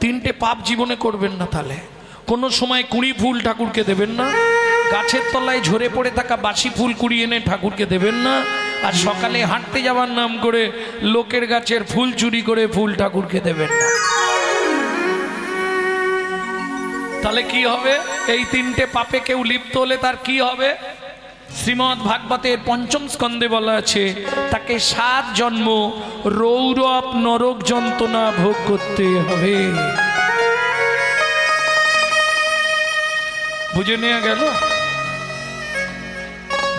তিনটে পাপ জীবনে করবেন না। তাহলে কোনো সময় কুড়ি ফুল ঠাকুরকে দেবেন না, গাছের তলায় ঝরে পড়ে থাকা বাসি ফুল কুড়িয়ে এনে ঠাকুরকে দেবেন না, আর সকালে হাঁটতে যাওয়ার নাম করে লোকের গাছের ফুল চুরি করে ফুল ঠাকুরকে দেবেন না। তাহলে কি হবে? এই তিনটে পাপে কেউ লিপ্ত হলে তার কি হবে? শ্রীমদ্ ভাগবতের পঞ্চম স্কন্ধে বলা আছে, তাকে 7 জন্ম রৌরব নরক যন্ত্রণা ভোগ করতে হবে। বুঝে নেওয়া গেল?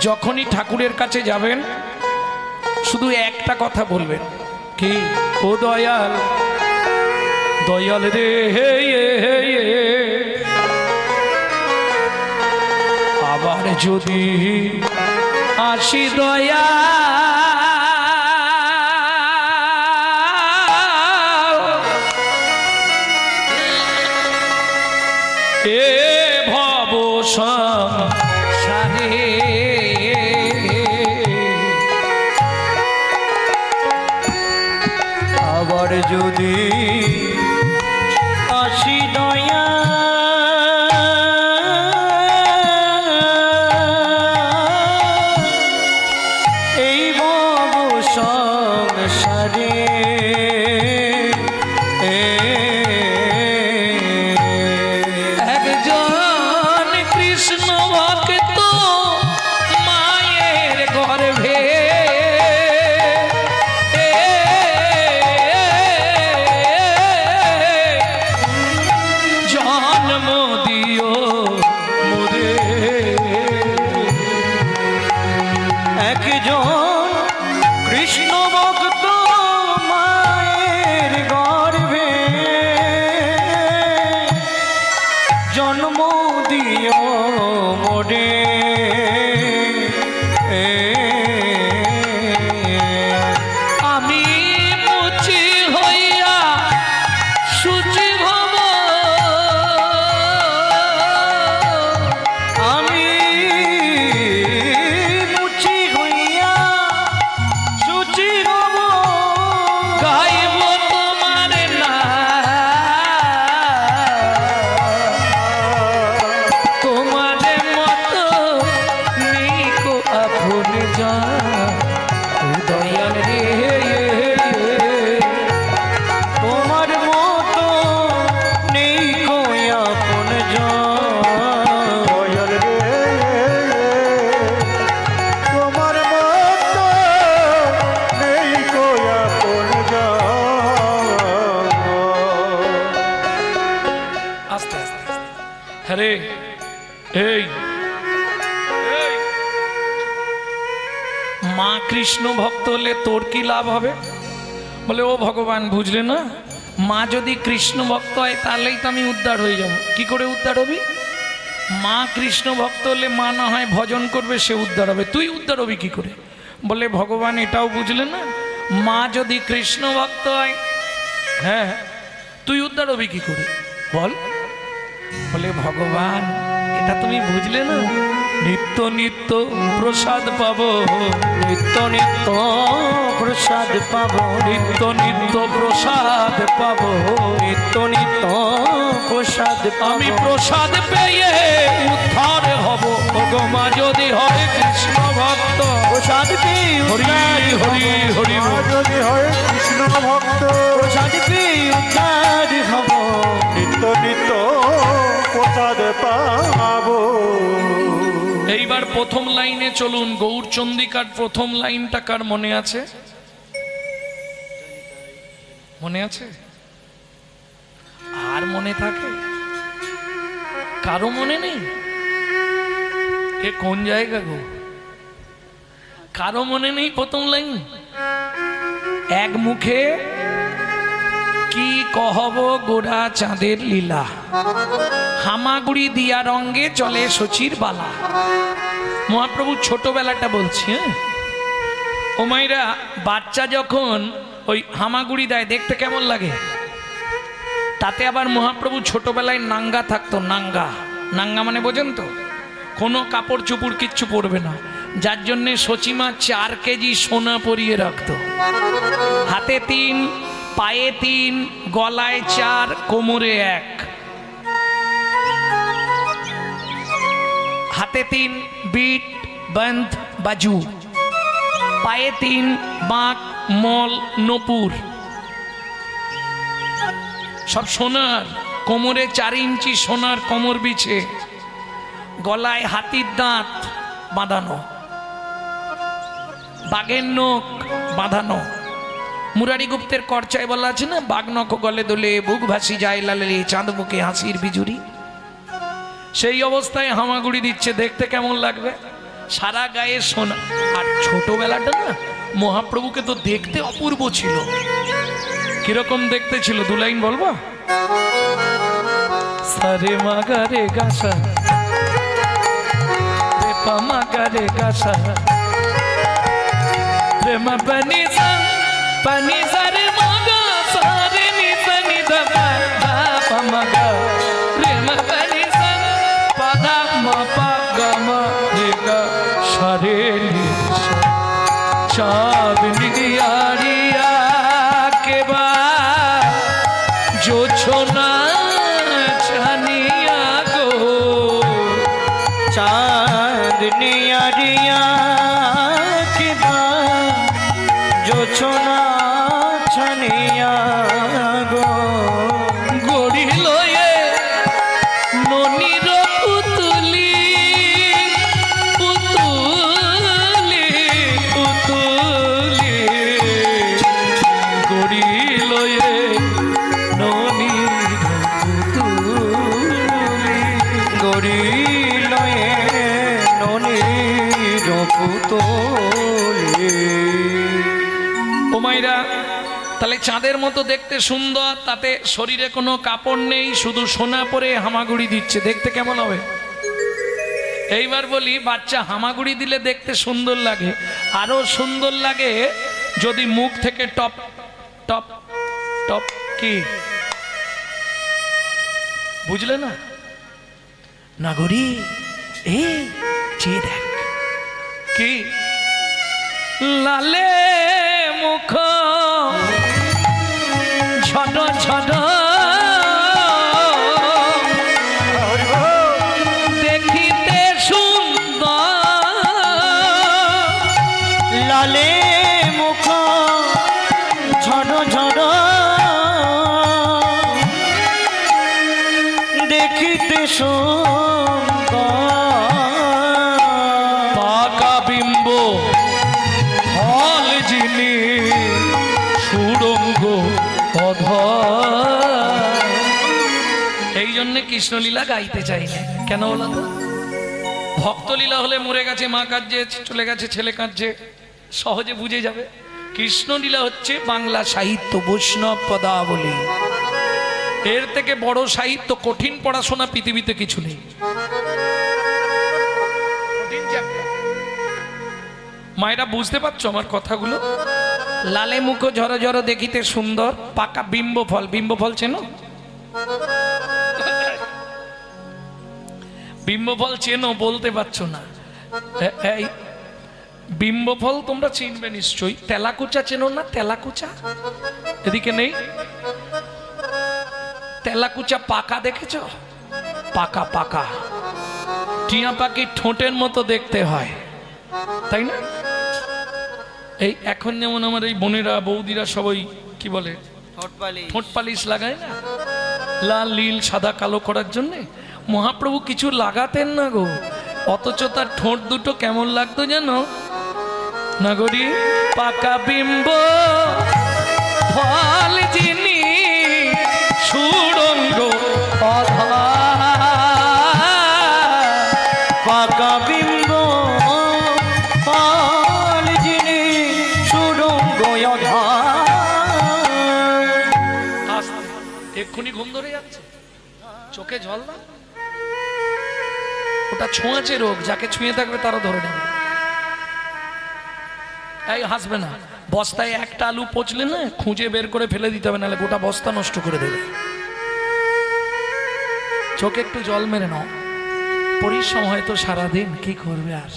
যখনই ঠাকুরের কাছে যাবেন শুধু একটা কথা বলবেন, কি? ও দয়াল, দয়াল রে, আবার যদি আসি দয়া, এ ভব সংসারে আবার যদি আসি দয়া, এই ভব সংসারে একজন কৃষ্ণ ভক্ত মায়ের গর্ভে জন্ম দিও মোরে, একজন কৃষ্ণ ভক্ত মায়ের গর্ভে জন্ম দিও মোরে। আমি মুচি হইয়া শুচি ভব, আমি মুচি হইয়া শুচি হব, গাইব তোমার নাম, তোমার মতো নিকো আপন যা, দয়াল রে, তোমার মতো নিকো আপন যা, দয়াল রে, তোমার মতো নেই কো আপন জন। আস্তে আস্তে হরে এই এই, মা কৃষ্ণ ভক্ত হলে তোর কি লাভ হবে? বলে, ও ভগবান, বুঝলে না, মা যদি কৃষ্ণ ভক্ত হয় তাহলেই তো আমি উদ্ধার হয়ে যাব। কি করে উদ্ধার হবি? মা কৃষ্ণ ভক্ত হলে মা না হয় ভজন করবে, সে উদ্ধার হবে, তুই উদ্ধার হবি কি করে? বলে, ভগবান এটাও বুঝলে না, মা যদি কৃষ্ণ ভক্ত হয়, হ্যাঁ, তুই উদ্ধার হবি কি করে বল? বলে, ভগবান এটা তুমি বুঝলে না, নিত্য নিত্য প্রসাদ পাবো, নিত্য নিত্য প্রসাদ পাবো, নিত্য নিত্য প্রসাদ পাবো, নিত্য নিত্য প্রসাদ, আমি প্রসাদ পেয়ে উদ্ধার হব। ভগবান যদি হয় কৃষ্ণ ভক্ত, প্রসাদ পেয়ে হরি হরি হরি, যদি হয় কৃষ্ণ ভক্ত, প্রসাদ পেয়ে উদ্ধার হব, নিত্য নিত্য প্রসাদ পাবো। এইবার প্রথম লাইনে চলুন। গৌরচন্দ্রিকার প্রথম লাইনটা কার মনে আছে? মনে আছে? আর মনে থাকে? কারো মনে নেই? এ কোন জায়গা গো? কারো মনে নেই প্রথম লাইন? এক মুখে কি কহব গোরা চাঁদের লীলা, হামাগুড়ি দিয়া রঙ্গে চলে শচীর বালা। মহাপ্রভু ছোটবেলাটা বলছি। হ্যাঁ, ও মাইরা, বাচ্চা যখন ওই হামাগুড়ি দেয় দেখতে কেমন লাগে? তাতে আবার মহাপ্রভু ছোটবেলায় নাঙ্গা থাকতো। নাঙ্গা, নাঙ্গা মানে বোঝেন তো? কোনো কাপড় চুপুর কিচ্ছু পরবে না, যার জন্যে সচিমা 4 কেজি সোনা পরিয়ে রাখতো। হাতে 3, পায়ে 3, গলায় 4, কোমরে 1, হাতে 3, বিট, বন্ধ, বাজু, পায়ে 3, বাঁক, মল, নপুর, সব সোনার, কোমরে 4 ইঞ্চি সোনার কোমর বিছে, গলায় হাতির দাঁত বাঁধানো, বাঘের নখ বাঁধানো। মুরারি গুপ্তের কর্চায় বলা আছে না, বাঘ নখ গলে দোলে, বুক ভাসি যায় লালে, চাঁদ মুখে হাসির বিজুরি। সেই অবস্থায় হামাগুড়ি দিচ্ছে, দেখতে কেমন লাগবে? সারা গায়ে সোনা। আর ছোটবেলাটা না মহাপ্রভুকে তো দেখতে অপূর্ব ছিল। কিরকম দেখতে ছিল 2 লাইন বলবো? সারে মাগারে গাছা, রে পামাগারে গাছা, রে মা পানি সা, পানি সারে মাগা, সারে নি সানি দা পা পামাগা, রে মা পানি সা, পাদা মা পা গা মা রে গা, সারে নি সা, চাঁদনি আড়িয়া के बाद जो छोना छनिया गो, चांदनी अरिया के बाद जो छोना छनिया गो, गोरी लोये ननीर पुतली, पुतली, पुतली, गोरी लोये ननीर पुतली, गोरी लये ननीर पुतली। ও মাইরা, তাহলে চাঁদের মতো দেখতে সুন্দর, তাতে শরীরে কোনো কাপড় নেই, শুধু সোনা পরে হামাগুড়ি দিচ্ছে, দেখতে কেমন হবে? এইবার বলি, বাচ্চা হামাগুড়ি দিলে দেখতে সুন্দর লাগে, আরো সুন্দর লাগে যদি মুখ থেকে টপ টপ টপ, কি বুঝলে না? নাগরি এই চেয়ে দেখ, কি লালে মুখ ঝড ঝড দেখিতে সুন্দর, लाले मुख झड़ झड़ देखते सुंदर, পাকা বিম্ব ফল যিনি সুড়ঙ্গ অধর। এই জন্যে কৃষ্ণলীলা গাইতে চাই না। কেন বলো তো? ভক্তলীলা হলে মরে গেছে মা কাঁদছে, চলে গেছে ছেলে কাঁদছে, সহজে বুঝে যাবে। কৃষ্ণলীলা হচ্ছে বাংলা সাহিত্য, বৈষ্ণব পদাবলী। এর থেকে বড় সাহিত্য, কঠিন পড়াশোনা পৃথিবীতে কিছু নেই। কঠিন chapter। মায়েরা বুঝতে পারছো আমার কথাগুলো? লালে মুখ ঝর ঝর দেখিতে সুন্দর, পাকা বিম্ব ফল। বিম্ব ফল চেনো? বিম্ব ফল চেনো? বলতে পারছো না। এই বিম্ব ফল তোমরা চিনবে নিশ্চয়ই। তেলাকুচা চেনো না? তেলাকুচা এদিকে নেই? তেলাকুচা পাকা দেখেছো? পাকা পাকা টিয়া পাখির ঠোঁটের মতো দেখতে হয়, তাই না? এই এখন যেমন আমার এই বোনেরা বৌদিরা সবাই কি বলে, ঠোঁট পালিশ লাগায় না, লাল নীল সাদা কালো করার জন্য। মহাপ্রভু কিছু লাগাতেন না গো, অথচ তার ঠোঁট দুটো কেমন লাগতো জানো? নাগরী পাকা বিম্ব ফল যিনি সুড়ঙ্গ অধর, पाका बिंब पाल जिनी सुडंग আস্তে, এক্ষুনি ঘুম ধরে যাচ্ছে, চোখে জল না, ওটা ছোঁয়াচে রোগ, যাকে ছুঁয়ে থাকবে তারা ধরে নেবে। এই হাসবে না, বস্তায় একটা আলু পচলে না খুঁজে বের করে ফেলে দিতে হবে, নাহলে গোটা বস্তা নষ্ট করে দেবে। চোখে একটু জল মেরে নাও, পরিশ্রম হয়তো সারাদিন, কি করবে আর।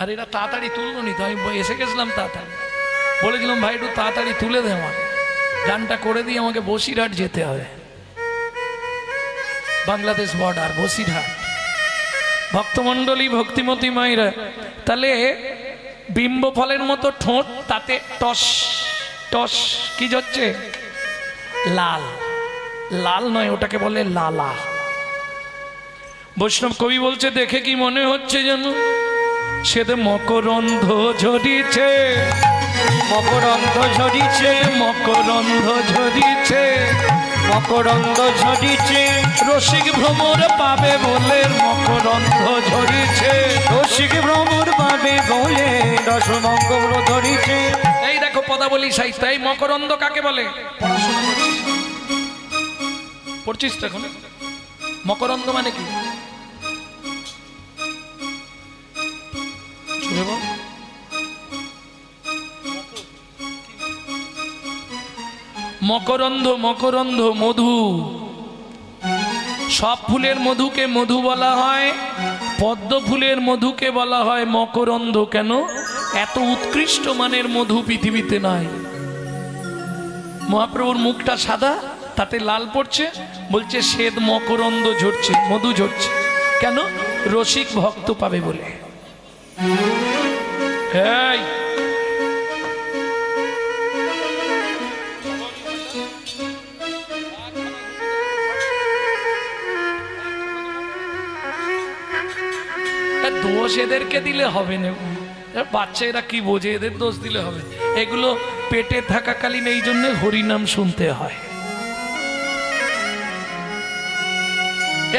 আর এরা তাড়াতাড়ি তুললো নি তো, আমি এসে গেছিলাম তাড়াতাড়ি, বলেছিলাম ভাই একটু তাড়াতাড়ি তুলে দে আমার। গানটা করে দিয়ে আমাকে বসিরহাট যেতে হবে, বাংলাদেশ বর্ডার বসিরহাট। ভক্তমণ্ডলী ভক্তিমতী মায়েরা, তাহলে বিম্ব ফলের মতো ঠোঁট, তাতে টস টস কি হচ্ছে, লাল। লাল নয়, ওটাকে বলে লালা। বৈষ্ণব কবি বলছে, দেখে কি মনে হচ্ছে যেন সেদে মকরন্ধ ঝরিছে, মকরন্দ ঝরিছে, মকরন্ধ ঝরিছে, মকরন্দ ঝরিছে, রসিক ভ্রমর পাবে বলে মকরন্ধ ঝরিছে। রসিক ভ্রমর পাবে বলে রসমঙ্গল ধরিছে। এই দেখো পদাবলী সাহিত্য, এই মকরন্ধ কাকে বলে? পড়াশোনা করছিস? পড়ছিস তো এখন? মকরন্ধ মানে কি? জোরে বল। মকরন্ধ, মকরন্ধ মধু। সব ফুলের মধুকে মধু বলা হয়, পদ্ম ফুলের মধুকে বলা হয় মকরন্ধ। কেন? এত উৎকৃষ্ট মানের মধু পৃথিবীতে নাই। মহাপ্রভুর মুখটা সাদা, তাতে লাল পড়ছে, বলছে শ্বেত মকরন্ধ ঝরছে, মধু ঝরছে। কেন? রসিক ভক্ত পাবে বলে। এই দোষ এদেরকে দিলে হবে না, বাচ্চা এরা কি বোঝে, এদের দোষ দিলে হবে? এগুলো পেটে থাকাকালীন এই জন্য হরিনাম শুনতে হয়।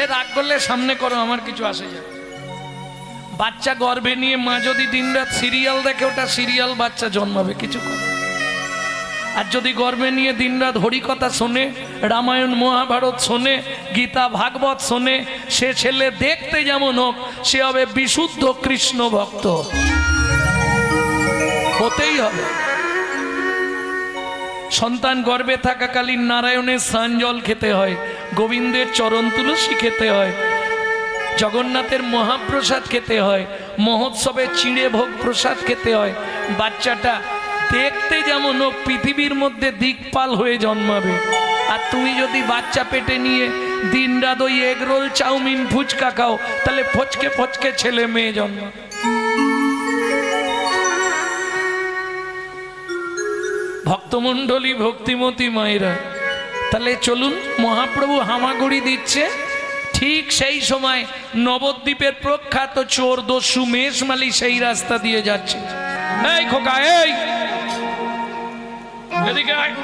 এ রাগ করলে সামনে করো, আমার কিছু আসে যায়। বাচ্চা গর্ভে নিয়ে মা যদি দিনরাত সিরিয়াল দেখে, ওটা সিরিয়াল বাচ্চা জন্মাবে, কিছু করে। আর যদি গর্ভে নিয়ে দিনরাত হরিকথা শোনে, রামায়ণ মহাভারত শোনে, গীতা ভাগবত শোনে, সে ছেলে দেখতে যেমন হোক, সে হবে বিশুদ্ধ কৃষ্ণ ভক্ত, হতেই হবে। সন্তান গর্ভে থাকাকালীন নারায়ণের স্নান জল খেতে হয়, গোবিন্দের চরণ তুলসী খেতে হয়, জগন্নাথের মহাপ্রসাদ খেতে হয়, মহোৎসবে চিঁড়ে ভোগ প্রসাদ খেতে হয়। বাচ্চাটা দেখতে যেমন হোক পৃথিবীর মধ্যে দিকপাল হয়ে জন্মাবে। আর তুমি যদি বাচ্চা পেটে নিয়ে দিনরাত ওই এগরোল চাউমিন ফুচকা খাও, তাহলে ফচকে ফচকে ছেলে মেয়ে জন্মাবে। ভক্তমণ্ডলী ভক্তিমতী মায়েরা, তাহলে চলুন, মহাপ্রভু হামাগুড়ি দিচ্ছে, ঠিক সেই সময় নবদ্বীপের প্রখ্যাত চোর দস্যু মেষমালী সেই রাস্তা দিয়ে যাচ্ছে। এই খোকা, এই এদিকে আয়,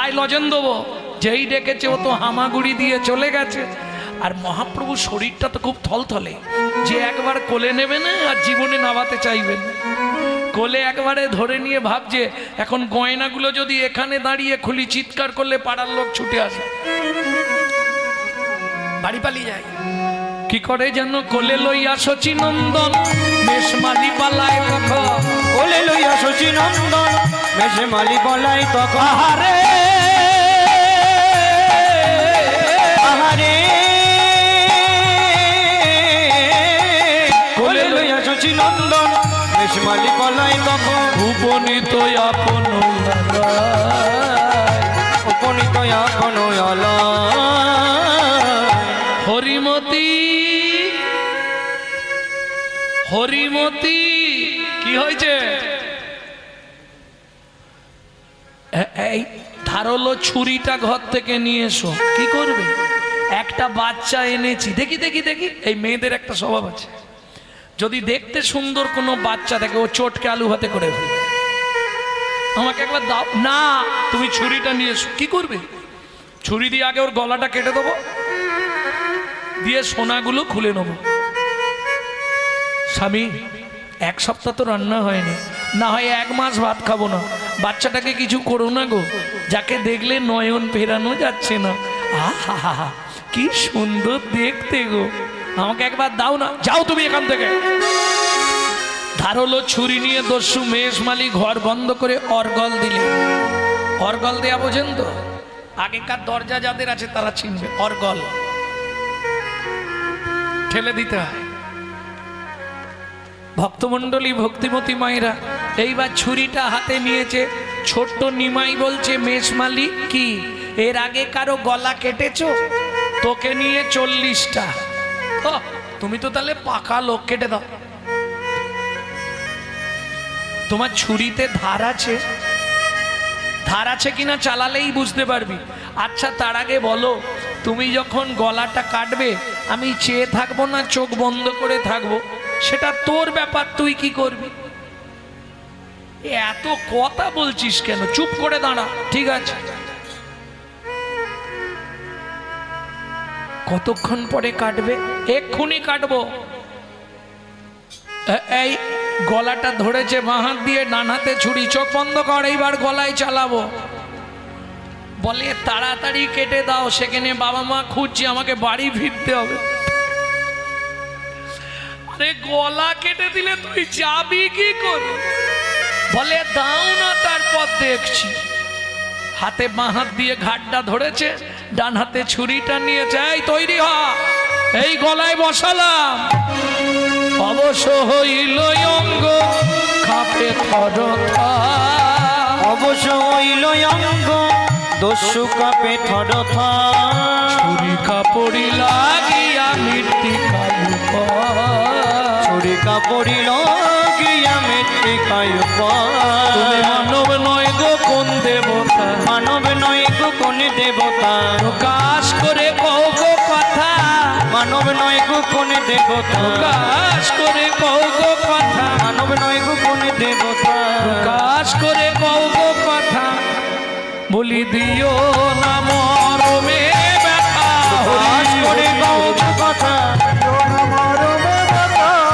আয় লজেন দেবো। যেই ডেকেছে ও তো হামাগুড়ি দিয়ে চলে গেছে। আর মহাপ্রভু শরীরটা তো খুব থলথলে, যে একবার কোলে নেবে না আর জীবনে নামাতে চাইবেন। কোলে একবারে ধরে নিয়ে ভাবছে, এখন গয়নাগুলো যদি এখানে দাঁড়িয়ে খুলি, চিৎকার করলে পাড়ার লোক ছুটে আসে, বাড়ি পালিয়ে যায়। কি করে যেন কোলে লইয়া শচীনন্দন মেষমালী পালায় তখন, কোলে লইয়া শচীনন্দন মেষমালী পালায় তখন। আহারে আহারে কোলে লইয়া শচীনন্দন মেষমালী পালায় তখন। উপনীত আপন উপনীত আপন হরিমতি, হরিমতি কি হয়েছে? এই ধারালো ছুরিটা ঘর থেকে নিয়ে এসো। কি করবে? একটা বাচ্চা এনেছি। দেখি দেখি দেখি, এই মেয়েদের একটা স্বভাব আছে, যদি দেখতে সুন্দর কোনো বাচ্চা দেখে, ও চটকে আলু হাতে করে ফেলবে। আমাকে একবার দাও না, তুমি ছুরিটা নিয়ে এসো। কি করবে? ছুরি দিয়ে আগে ওর গলাটা কেটে দেবো, দিয়ে সোনাগুলো খুলে নেব। স্বামী, এক সপ্তাহ তো রান্না হয়নি, না হয় 1 মাস ভাত খাবো না। বাচ্চাটাকে কিছু করো না গো, যাকে দেখলে নয়ন ফেরানো যাচ্ছে না। আহা হা হা, কি সুন্দর দেখতে গো, আমাকে একবার দাও না। যাও তুমি এখান থেকে। ধারালো ছুরি নিয়ে দস্যু মেষমালী ঘর বন্ধ করে অর্গল দিলে। অর্গল দেয়া বোঝেন তো? আগেকার দরজা যাদের আছে তারা চিনবে। অর্গল ঠেলে দিতে হয়। ভক্তমণ্ডলী ভক্তিমতী মায়েরা এইবার ছুরিটা হাতে নিয়েছে, ছোট্ট নিমাই বলছে মেষ মালিক কি এর আগে কারো গলা কেটেছো? তোকে নিয়ে 40টা। তুমি তো তাহলে পাকা লোক, কেটে দাও। তোমার ছুরিতে ধার আছে? ধার আছে কিনা চালালেই বুঝতে পারবি। আচ্ছা তার আগে বলো, তুমি যখন গলাটা কাটবে আমি চেয়ে থাকবো না চোখ বন্ধ করে থাকবো? সেটা তোর ব্যাপার, তুই কি করবি? এত কথা বলছিস কেন? চুপ করে দাঁড়া। ঠিক আছে, কতক্ষণ পরে কাটবে? এক্ষুনি কাটবো। এই গলাটা ধরেছে বাঁ হাত দিয়ে, ডান হাতে ছুরি। চোখ বন্ধ কর, এইবার গলায় চালাবো। বলে তাড়াতাড়ি কেটে দাও, সেখানে বাবা মা খুঁজছে, আমাকে বাড়ি ফিরতে হবে। আরে গলা কেটে দিলে তুই যাবি কি করে? বলে দাও না, তারপর দেখছি। হাতে বাঁ হাত দিয়ে ঘাটটা ধরেছে, ডান হাতে ছুরিটা নিয়েছে। এই তৈরি হ, এই গলায় বসালাম। অবশ্য হইল অঙ্গ কাঁপে থরথর, অবশ্য হইল অঙ্গ দস্যু কাঁপে থরথর। ছুরি কাপড়ি লাগিয়া মৃত্তিকায় উপর, ছুরি কাপড়ি লাগিয়া মৃত্তিকায় উপর। তুমি মানব নয় গো কোন দেবতা, মানব নয় গো কোন দেবতা। প্রকাশ করে কও গো কথা, মানব নয় গো কোন দেবতা। প্রকাশ করে কও গো কথা, মানব নয় গো কোন দেবতা। প্রকাশ করে কও গো কথা। বলি দিও না মরমে ব্যথা, প্রকাশ করে কও গো কথা।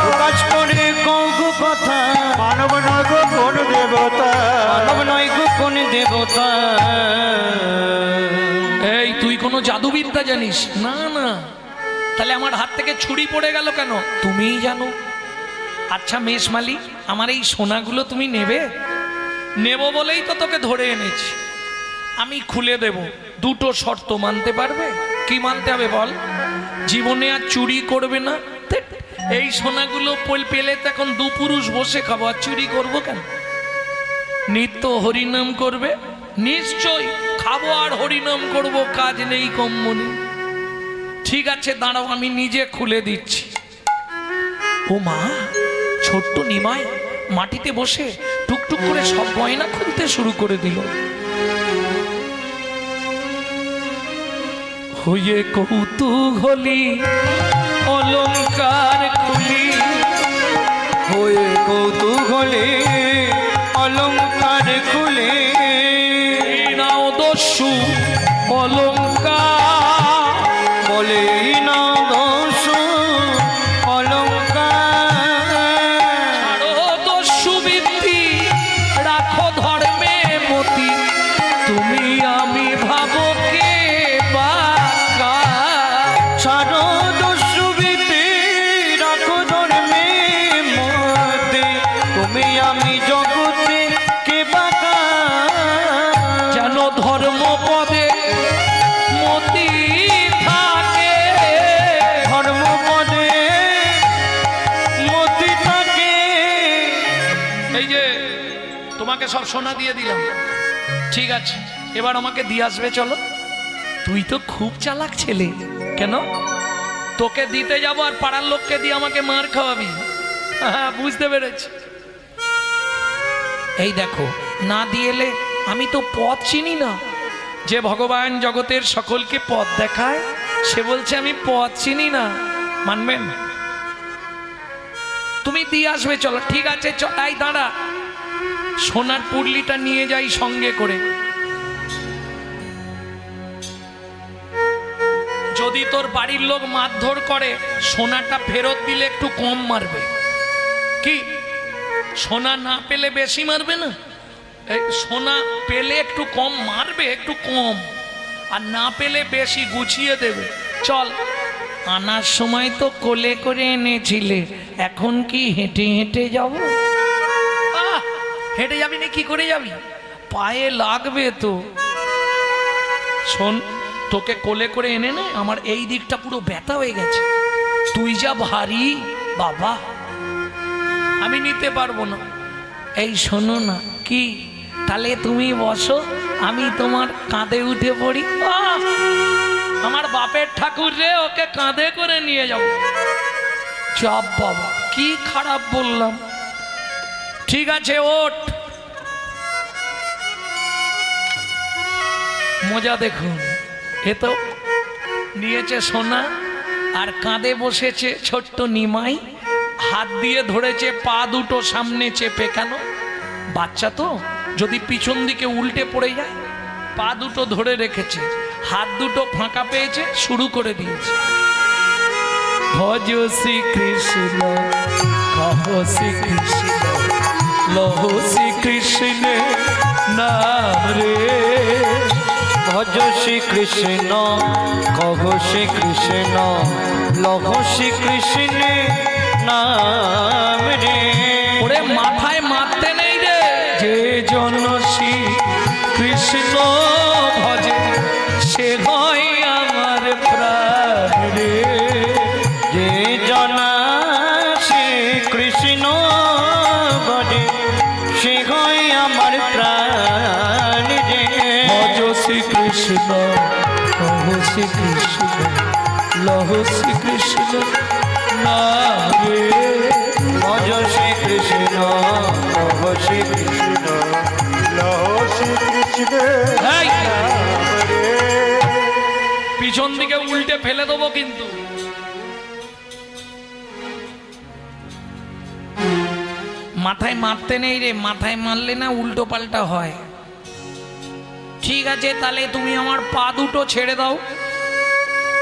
প্রকাশ করে কও গো কথা। মানব নয় গো কোন দেবতা। মানব নয় গো কোন দেবতা। এই তুই কোনো জাদুবিদ্যা জানিস? না না, তাহলে আমার হাত থেকে ছুরি পড়ে গেল কেন? তুমিই জানো। আচ্ছা মেষ মালিক, আমার এই সোনাগুলো তুমি নেবে? নেব বলেই তো তোকে ধরে এনেছি। আমি খুলে দেব, দুটো শর্ত মানতে পারবে? কি মানতে হবে বল? জীবনে আর চুরি করবে না। ধ্যাৎ, এই সোনাগুলো পেলে তো এখন দু পুরুষ বসে খাবো, আর চুরি করবো কেন? নিত্য হরিনাম করবে? নিশ্চয় খাবো আর হরিনাম করব, কাজ নেই কম্ম নেই। ঠিক আছে দাঁড়াও, আমি নিজে খুলে দিচ্ছি। ও মা, ছোট্ট নিমাই মাটিতে বসে টুকটুক করে সব গয়না খুলতে শুরু করে দিল। হয়ে কৌতূহলী অলংকার খুলি, হয়ে কৌতূহলে অলংকার খুলে। নাও দস্যু অলংকার, বলে না দস্যু অলংকার। ছাড়ো দস্যু বৃত্তি, রাখো ধর্মে মতি, তুমি আমি ভাবো কে বাকা। ছাড়ো দস্যু বৃত্তি, রাখো ধর্মে মতি, তুমি আমি জগতে কে বাকা। যেন ধর্ম পদে মতি থাকে, ধর্ম পদে মতি থাকে। এই যে তোমাকে সব সোনা দিয়ে দিলাম, ঠিক আছে, এবার আমাকে দিয়ে আসবে চলো। তুই তো খুব চালাক ছেলে। কেন? তোকে দিতে যাব আর পাড়ার লোককে দিয়ে আমাকে মার খাওয়াবি। হ্যাঁ, বুঝতে পেরেছি। এই দেখো, না দিয়ে এলে আমি তো পথ চিনি না। যে ভগবান জগতের সকলকে পথ দেখায়, সে বলছে আমি পথ চিনি না। মানবেন? তুমি দিয়ে আসবে চলো। ঠিক আছে, এই দাঁড়া, সোনার পুরলিটা নিয়ে যাই সঙ্গে করে। যদি তোর বাড়ির লোক মারধর করে, সোনাটা ফেরত দিলে একটু কম মারবে। কি সোনা না পেলে বেশি মারবে না? এই সোনা পেলে একটু কম মারবে, একটু কম, আর না পেলে বেশি গুছিয়ে দেবে। চল, আনার সময় তো কোলে করে এনেছিলে, এখন কি হেঁটে হেঁটে যাব? হেঁটে যাবি না? কি করে যাবি? পায়ে লাগবে তো। শোন, তোকে কোলে করে এনে নে, আমার এই দিকটা পুরো ব্যথা হয়ে গেছে। তুই যা ভারী বাবা, আমি নিতে পারবো না। এই শোনো না, কি তাহলে তুমি বসো, আমি তোমার কাঁধে উঠে পড়ি। আমার বাপের ঠাকুর রে, ওকে কাঁধে করে নিয়ে যাও। চাপ বাবা, কি খারাপ বললাম। ঠিক আছে, ওঠ। মজা দেখুন, এ তো নিয়েছে সোনা, আর কাঁধে বসেছে ছোট্ট নিমাই, হাত দিয়ে ধরেছে পা দুটো সামনে চেপে। কেন? বাচ্চা তো, যদি পিছন দিকে উল্টে পড়ে যায়। পা দুটো ধরে রেখেছে, হাত দুটো ফাঁকা পেয়েছে, শুরু করে দিয়েছে। ভজ শ্রী কৃষ্ণ, কহ শ্রী কৃষ্ণ, লহ শ্রী কৃষ্ণ নাম রে। ভজ শ্রী কৃষ্ণ, কহ শ্রী কৃষ্ণ, লহ শ্রী কৃষ্ণ নাম রে। ওরে মাথায় মারতে নেই রে। যে জন শ্রী কৃষ্ণ ভজে, সে হয় আমার প্রাণ রে। যে জনা শ্রী কৃষ্ণ ভজে, সে হয় আমার প্রাণ রে। ভজ শ্রী কৃষ্ণ, কহ শ্রী কৃষ্ণ, লহ শ্রী কৃষ্ণ নাম রে। ভজ শ্রী কৃষ্ণ, কহ শ্রী কৃষ্ণ, লহ শ্রীকৃষ্ণ এই, নাম রে। পিছন দিকে উল্টে ফেলে দেবো কিন্তু। মাথায় মারতে নেই রে, মাথায় মারলে না উল্টো পাল্টা হয়। ঠিক আছে, তাহলে তুমি আমার পা দুটো ছেড়ে দাও।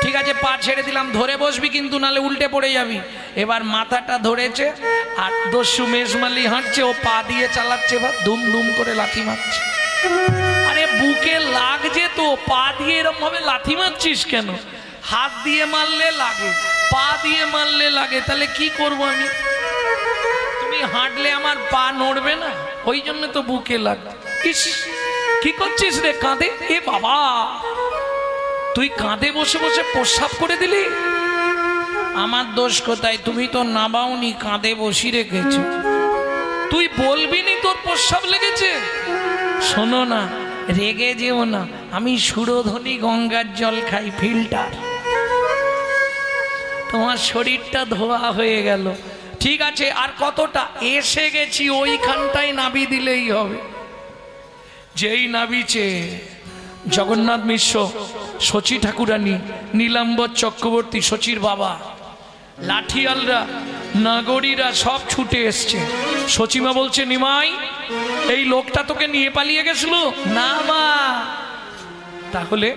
ঠিক আছে, পা ছেড়ে দিলাম, ধরে বসবি কিন্তু, নালে উল্টে পড়ে যাবি। এবার মাথাটা ধরেছে, আর দস্যু মেজমালি হাঁটছে, ও পা দিয়ে চালাচ্ছে, বা দুম দুম করে লাথি মারছে। আরে বুকে লাগছে তো, পা দিয়ে এরকম ভাবে লাথি মারছিস কেন? হাত দিয়ে মারলে লাগে, পা দিয়ে মারলে লাগে, তাহলে কি করব আমি? তুমি হাঁটলে আমার পা নড়বে না, ওই জন্য তো বুকে লাগে। ইস, কি করছিস রে কাঁধে? এ বাবা, তুই কাঁধে বসে বসে প্রস্রাব করে দিলি। আমার দোষ কোথায়? তুমি তো নামাওনি, কাঁধে বসি রেখেছ। তুই বলবি নি তোর প্রস্রাব লেগেছে? শোনো না, রেগে যেও না, আমি সুরধনী গঙ্গার জল খাই, ফিল্টার। তোমার শরীরটা ধোয়া হয়ে গেল। ঠিক আছে, আর কতটা? এসে গেছি, ওইখানটায় নাবি দিলেই হবে। যেই নাবিছে জগন্নাথ মিশ্র, শচী ঠাকুরানী, নীলাম্বর চক্রবর্তী, শচীর বাবা, লাঠিয়ালরা, নাগরীরা সব ছুটে এসছে। শচীমা বলছে, নিমাই, এই লোকটা তোকে নিয়ে পালিয়ে গেছিল না মা? তাহলে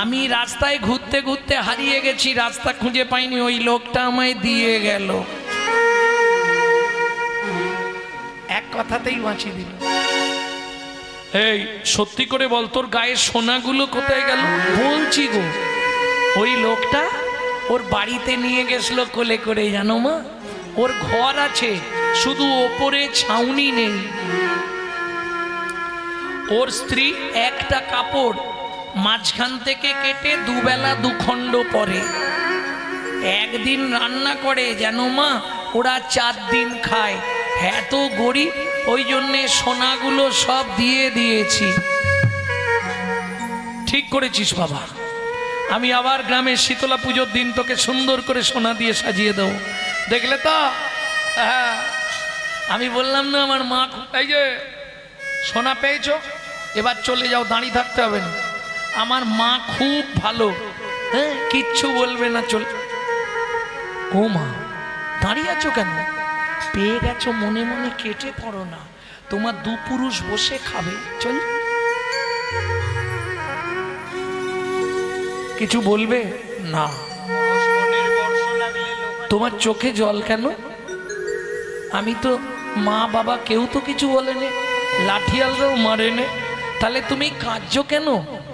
আমি রাস্তায় ঘুরতে ঘুরতে হারিয়ে গেছি, রাস্তা খুঁজে পাইনি, ওই লোকটা আমায় দিয়ে গেল। এক কথাতেই বাঁচিয়ে দিল। এই সত্যি করে বল, তোর গায়ের সোনাগুলো কোথায় গেল? বলছি গো, ওই লোকটা ওর বাড়িতে নিয়ে গেছিল কোলে করে, জানো মা? ওর ঘর আছে, শুধু ওপরে ছাউনি নেই। ওর স্ত্রী একটা কাপড় মাঝখান থেকে কেটে দুবেলা দুখণ্ড পরে, একদিন রান্না করে, জানো মা? ওরা 4 দিন খায়। হ্যাঁ তো গরিব, ওই জন্যে সোনাগুলো সব দিয়ে দিয়েছি। ঠিক করেছিস বাবা, আমি আবার গ্রামের শীতলা পুজোর দিন তোকে সুন্দর করে সোনা দিয়ে সাজিয়ে দেবো। দেখলে তো? হ্যাঁ, আমি বললাম না আমার মা, এই যে সোনা পেয়েছো, এবার চলে যাও, দাঁড়িয়ে থাকতে হবে না। আমার মা খুব ভালো, হ্যাঁ, কিচ্ছু বলবে না, চল। ও মা, দাঁড়িয়ে আছো কেন? পেয়ে গেছো, মনে মনে কেটে পড়ো না, তোমার 2 পুরুষ বসে খাবে, চল। কিছু বলবে না? তোমার চোখে জল কেন? আমি তো, মা বাবা কেউ তো কিছু বলেনি, লাঠিয়ালরাও মারেনে, তাহলে তুমি কাঁদছো কেন?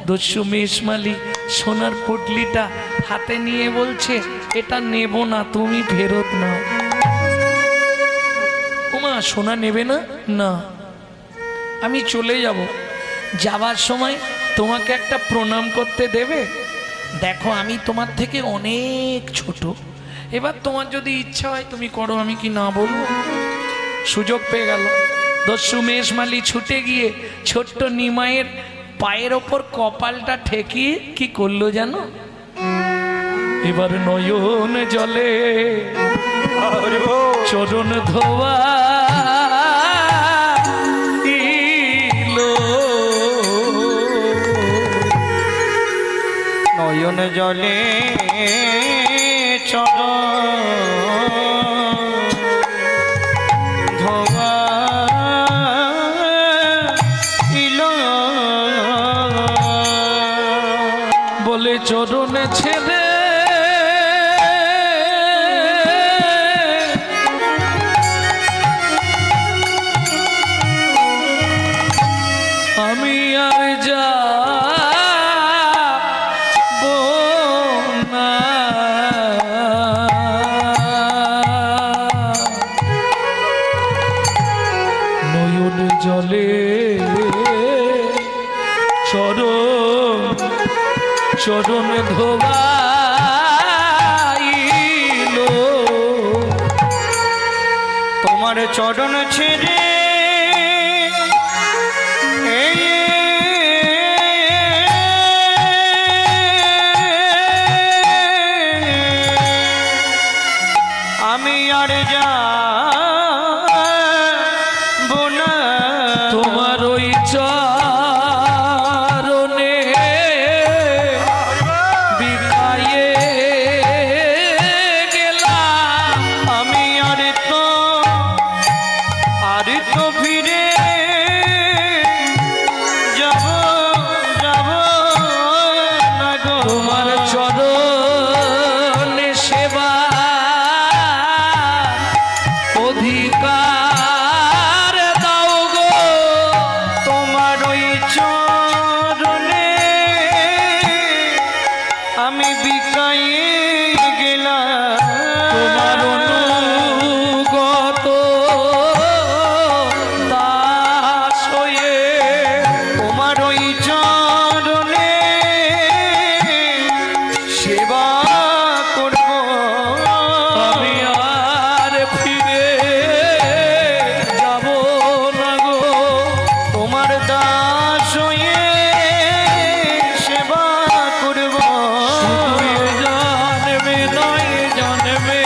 দস্যু মেশমালি সোনার পুটলিটা হাতে নিয়ে বলছে, এটা নেব না, তুমি ফেরত নাও। ওমা, সোনা নেবে না? না, আমি চলে যাব, যাবার সময় তোমাকে একটা প্রণাম করতে দেবে? দেখো, আমি তোমার থেকে অনেক ছোট, এবার তোমার যদি ইচ্ছা হয় তুমি করো, আমি কি না বলবো? সুযোগ পেয়ে গেল। দস্যু মেষমালি ছুটে গিয়ে ছোট্ট নিমাইয়ের পায়ের ওপর কপালটা ঠেকিয়ে কি করলো জানো? এবার নয়ন জলে হরি বল। চরণ ধোয়া দিলো। নয়ন জলে চরণ ধোয়া দিল। বলে চরণ ছেড়ে আমি আর যাবো না। নয়ন জলে চরণ ধোবাইলো। তোমার চরণ ছেড়ে আমি আর যাবো না। তোমার ওই চরণে বিকায়ে গেলাম। আমি আর তো ফিরে যাব না গো। তোমার চরণে সেবা অধিকার দাও গো। তোমার ওই চরণে আমি বিকায়ে গেলাম। তোমার অনুগত দাস হয়ে তোমার ওই চরণে সেবা করব। আমি আর ফিরে যাব না গো। তোমার দাস হয়ে সেবা করব। জন্মে নয় জন্মে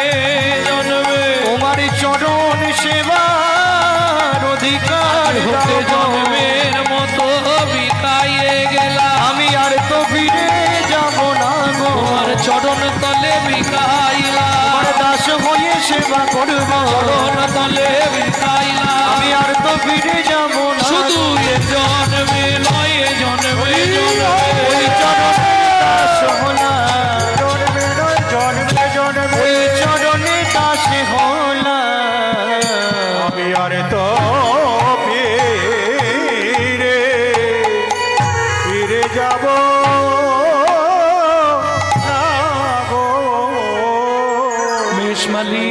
জন্মে তোমার চরণ সেবার অধিকার হতে দাও। জন্মের মতো বিতাইয়ে গেলাম। আমি আর তো ফিরে যাব না গো। তোমার চরণ তলে বিকাইলাম। তোমার দাস হয়ে সেবা করব। চরণ তলে বিকাইলাম। আমি আর তো ফিরে যাব না। শুধু এ জন্মে নয় জন্মে ওই জন্মে চরণে দাস হলাম। জন্মে নয় জন্মে জন্মে ওই চরণে দাস হলাম। আমি আর তো ফিরে যাব না গো। মেষমালি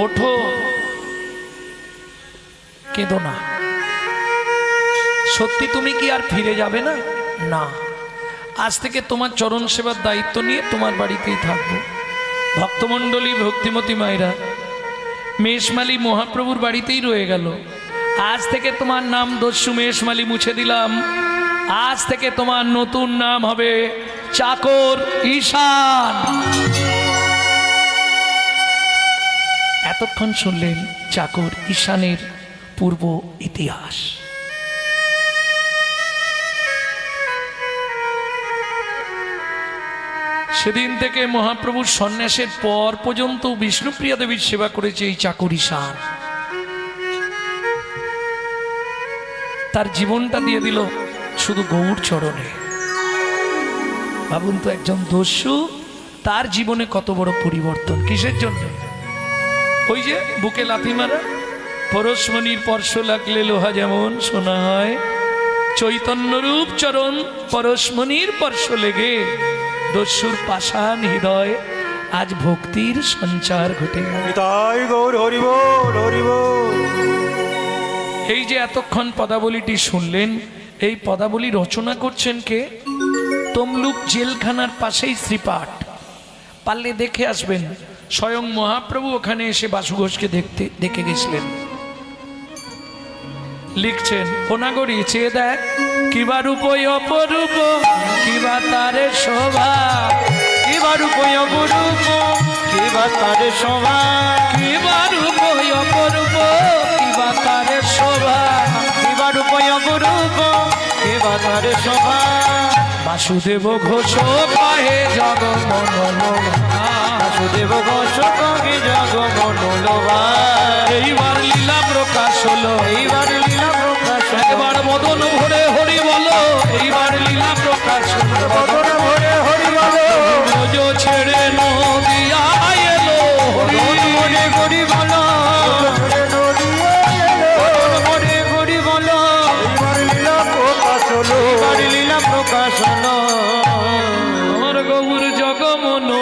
ওঠো, কেঁদো না। সত্যি তুমি কি আর ফিরে যাবে না? না, আজ থেকে তোমার চরণ সেবার দায়িত্ব নিয়ে তোমার বাড়িতেই থাকবো। ভক্তমণ্ডলী, ভক্তিমতী মায়েরা, মেষমালি মহাপ্রভুর বাড়িতেই রয়ে গেল। আজ থেকে তোমার নাম দস্যু মেষমালি মুছে দিলাম। আজ থেকে তোমার নতুন নাম হবে চাকর ঈশান। এতক্ষণ শুনলেন চাকর ঈশানের পূর্ব ইতিহাস। সেদিন থেকে মহাপ্রভুর সন্ন্যাসের পর পর্যন্ত বিষ্ণুপ্রিয়া দেবীর সেবা করেছে এই চাকর ঈশান। তার জীবনটা দিয়ে দিল শুধু গৌর চরণে। ভাবুন তো, একজন দস্যু, তার জীবনে কত বড় পরিবর্তন। কিসের জন্য? ওই যে বুকে লাথি মারা, পরশমণির স্পর্শ লাগলে লোহা যেমন শোনা হয়, চৈতন্যরূপ চরণ পরশমণির স্পর্শ লেগে দস্যুর পাষাণ হৃদয় আজ ভক্তির সঞ্চার ঘটে গেল। তাই গৌর হরি বল হরি বল। এই যে এতক্ষণ পদাবলীটি শুনলেন, এই পদাবলী রচনা করছেন কে? তমলুক জেলখানার পাশেই শ্রীপাঠ, পারলে দেখে আসবেন। স্বয়ং মহাপ্রভু ওখানে এসে বাসু ঘোষকে দেখে গেছিলেন। লিখছেন ওনাগরি চেয়ে দেখ কিবা রূপই অপরূপ কিবা তারে শোভা কিবা রূপই অপরূপ কিবা তারে শোভা কিবা রূপই অপরূপ কিবা তারে শোভা কিবা রূপই অপরূপ কিবা তারে শোভা বাসুদেব ঘোষ পাহে জগমনোলোভা বাসুদেব ঘোষ কহে জগমনোলোভা এইবার লীলা প্রকাশ হলো এইবার লীলা প্রকাশ একবার মদন ভরে হরি বলো এইবার লীলা প্রকাশ হলো বদন ভরে হরি বলো ব্রজ ছেড়ে নদিয়া এলো হরি মনে করি বলো ছেড়ে নদিয়া এলো। মনে করি বলো এইবার লীলা প্রকাশ হলো এইবার লীলা প্রকাশ হলো আমার গৌর জগমনো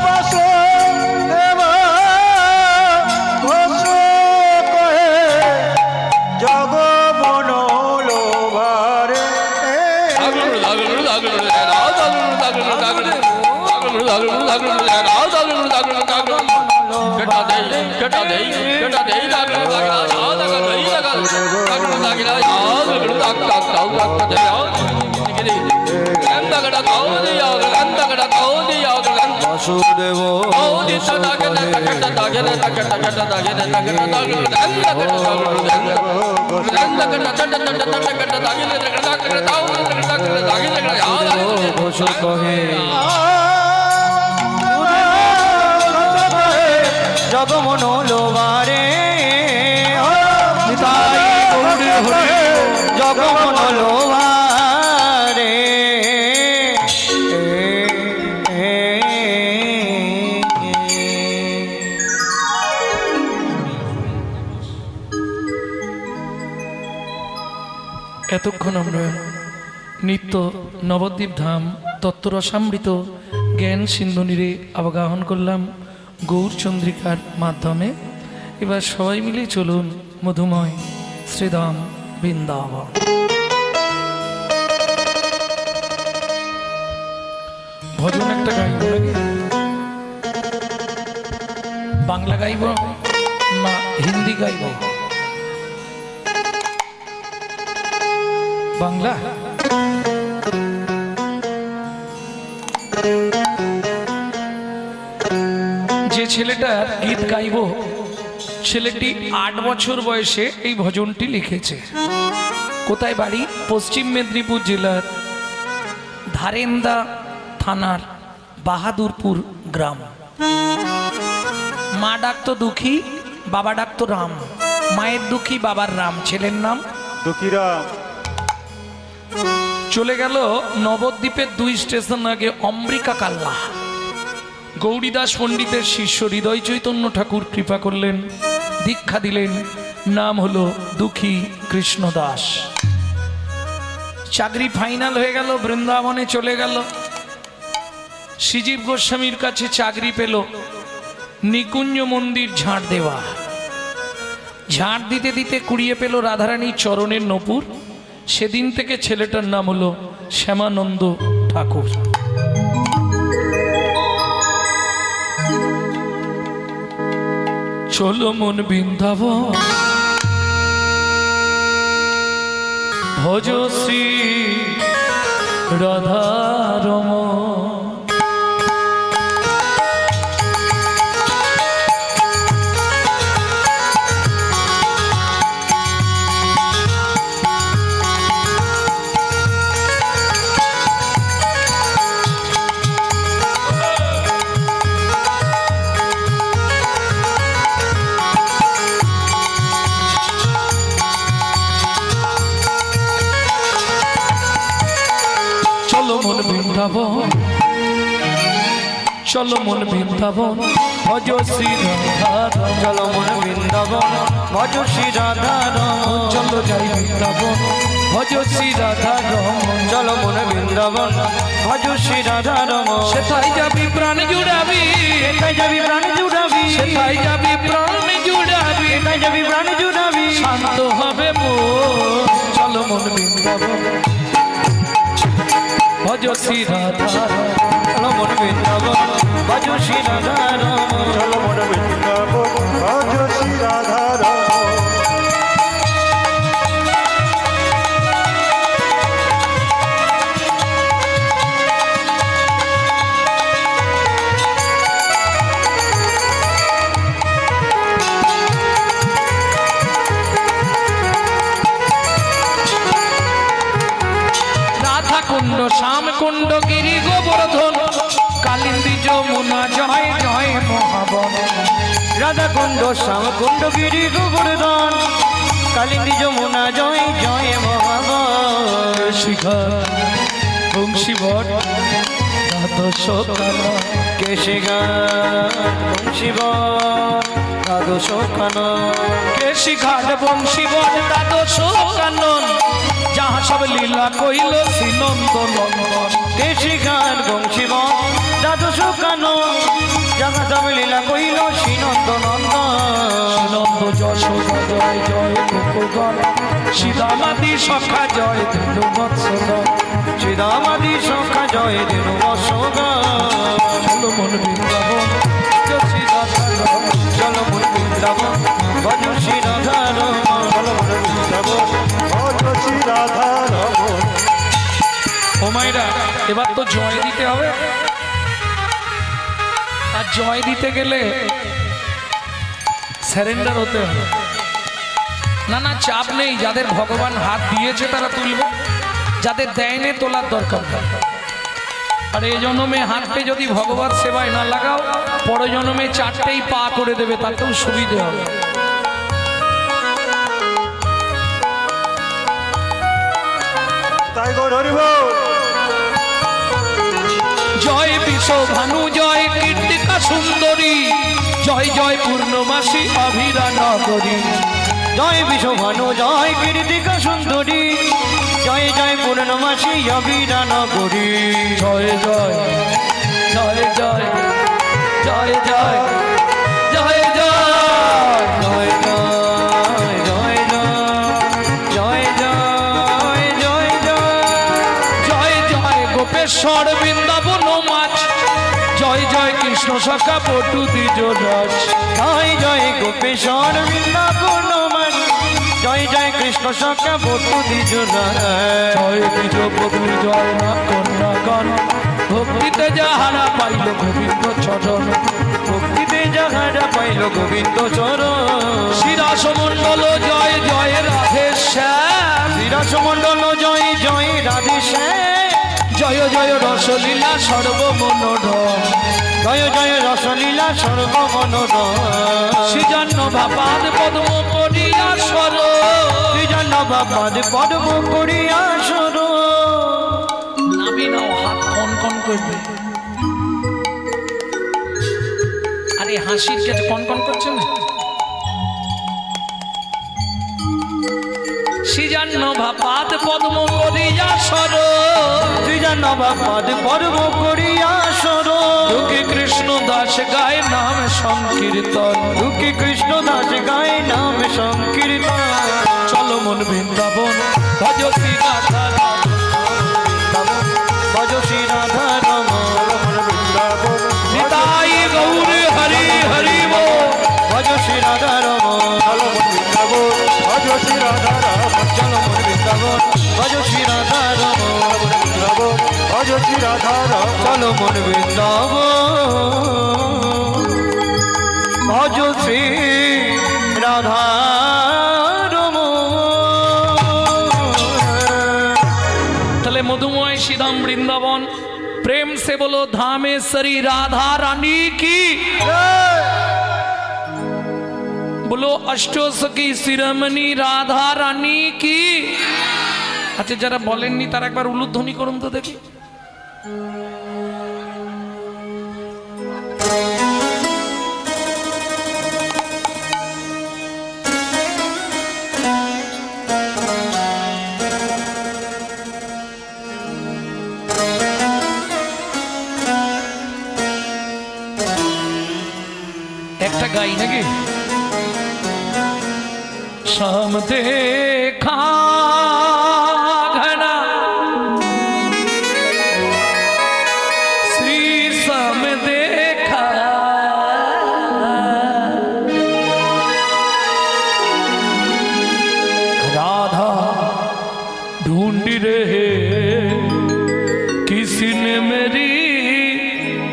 বাসুদেব ঘোষ কহে জগমনোলোভারে জগমনোলোভারে এতক্ষণ আমরা নিত্য নবদ্বীপ ধাম তত্ত্বরসামৃত জ্ঞান সিন্ধু নীরে অবগাহন করলাম গৌরচন্দ্রিকার মাধ্যমে। এবার সবাই মিলে চলুন মধুময় শ্রীধাম বৃন্দাবন। ভজন একটা গাইব নাকি? বাংলা গাইব না হিন্দি গাইব? বাংলা। যে ছেলেটার গীত গাইব ছেলেটি 8 বছর বয়সে এই ভজনটি লিখেছে। কোথায় বাড়ি? পশ্চিম মেদিনীপুর জেলার ধারেন্দা থানার বাহাদুরপুর গ্রাম। মা ডাকতো দুঃখী, বাবা ডাকতো রাম। মায়ের দুঃখী, বাবার রাম, ছেলের নাম দুঃখীরাম। চলে গেল নবদ্বীপের 2 স্টেশন আগে অম্বিকা কাল্লা। গৌরীদাস পণ্ডিতের শিষ্য হৃদয় চৈতন্য ঠাকুর কৃপা করলেন, দীক্ষা দিলেন, নাম হলো দুঃখী কৃষ্ণ দাস। চাকরি ফাইনাল হয়ে গেল, বৃন্দাবনে চলে গেল। শ্রীজীব গোস্বামীর কাছে চাকরি পেল নিকুঞ্জ মন্দির ঝাড় দেওয়া। ঝাড় দিতে দিতে কুড়িয়ে পেল রাধারানীর চরণের নপুর। সেদিন থেকে ছেলেটার নাম হলো শ্যামানন্দ ঠাকুর। চলো মন বৃন্দাবন ভজ শ্রী রাধারমণ। চলো মন বৃন্দাবন, চলো মন বৃন্দাবন ভজ শ্রী রাধা চলো মন বৃন্দাবন ভজ শ্রী রাধা রমন চলো যাই বৃন্দাবন ভজ শ্রী রাধা রমন চলো মন বৃন্দাবন ভজ শ্রী রাধা রমন সেথায় যাবি প্রাণ জুড়াবি এটাই যাবি প্রাণ জুড়াবি সেথায় যাবি প্রাণ জুড়াবি এটাই যাবি প্রাণ জুড়াবি শান্ত হবে মন চলো মন বৃন্দাবন ভজ শ্রী রাধা চলো মন বৃন্দাবন ভজ শ্রী রাধা রমন চলো মন বৃন্দাবন ভজ শ্রী রাধা রমন রাধা কুণ্ড শ্যাম কুণ্ড গিরি গোবর্ধন কালিন্দী যমুনা জয় জয় মহাবন রাধা কুণ্ড শ্যাম কুণ্ড গিরি গোবর্ধন কালিন্দী যমুনা জয় জয় মহাবন শিখর বংশীবট দ্বাদশ কালা কেশিঘাট শিব দ্বাদশ কানন কেশি ঘাট বংশীবট দ্বাদশ কানন যাহা সব লীলা কইল শ্রীনন্দ নন্দন কেশিঘাট বংশীব দ্বাদশ কানন যাহা সব লীলা কইল শ্রীনন্দ নন্দন নন্দ যশোদা জয় জয় গোপগণ সীতামাতি সখা জয় ধনু বৎসদন শ্রীদামাদি সখা জয় দিনু বসগা চলো মন বৃন্দাবন শ্রী রাধা রমন। চলো মন বৃন্দাবন ভজ শ্রী রাধা রমন চলো মন বৃন্দাবন ভজ শ্রী রাধা রমন ও মাইরা এবার তো জয় দিতে হবে আর জয় দিতে গেলে স্যারেন্ডার হতে হবে না না চাপ নেই যাদের ভগবান হাত দিয়েছে তারা তুলবে যাদের দেয়নি তোলার দরকার নেই। আর এই জন্মে হাতটা যদি ভগবান সেবায় না লাগাও পর জন্মে চারটেই পা করে দেবে তাতেও সুবিধে হবে তাই গো হরি বল জয় বিশ্ব ভানু জয় কীর্তিকা সুন্দরী জয় জয় পূর্ণমাসী অভিরা নগরী জয় বিশ্বভানু জয় কীর্তিকা সুন্দরী জয় জয় পূর্ণমাসী অবিরা নগরী জয় জয় জয় জয় জয় জয় জয় জয় জয় জয় জয় জয় জয় জয় জয় জয় জয় গোপেশ্বর বৃন্দাবন মাছ জয় জয় কৃষ্ণ সখা পটু দ্বিজ রস জয় জয় গোপেশ্বর বৃন্দাবন জয় জয় কৃষ্ণ সখা বধু দ্বিজ জয় দ্বিজ বধূ জয় না কন্যাগণ ভক্তিতে যাহারা পাইল গোবিন্দ চরণ ভক্তিতে যাহারা পাইল গোবিন্দ চরণ শ্রীরাস মণ্ডল জয় জয় রাধে শ্যাম শ্রীরাসমণ্ডল জয় জয় রাধে শ্যাম জয় জয় রসলীলা সর্বমনোরম জয় জয় রসলীলা সর্বমনোরম শ্রীজন্য ভাপাদ পদ্ম করিয়া সর শ্রীজন্য বাবাদ পদ্ম করিয়া সর নাবি নাও হাত কন কন করবে আরে হাসির কাছে কন কন করছে না শ্রীজন্য ভাপাদ পদ্ম করিয়া সর শ্রীজন্য বাবাদ পদ্ম করিয়া সর দুঃখী কৃষ্ণ দাস গায় নাম সংকীর্তন দুঃখী কৃষ্ণ দাস গায় নাম সংকীর্তন চলো মন বৃন্দাবন ভজ শ্রী রাধা ভজ শ্রী রাধা রমন মন বৃন্দাবন নিতাই গৌর হরি হরি বো ভজ শ্রী রাধা রমন চলো মন বৃন্দাবন ভজ শ্রী রাধা রমন চলো মন বৃন্দাবন ভজ শ্রী রাধা রমন বৃন্দাবন ভজ শ্রী রাধা রমন চলো মন বৃন্দাবন ভজ শ্রী রাধা তাহলে মধুময় শ্রীধাম বৃন্দাবন प्रेम से बोलो धामेश्वरी राधा रानी की बोलो अष्टोसखी शिरोमणि राधा रानी की अच्छा जरा बोलेनনি তার একবার উলুধ্বনি করুন তো দেখি शाम देखा घना श्री श्याम देखा राधा ढूंढ रहे किसी ने मेरी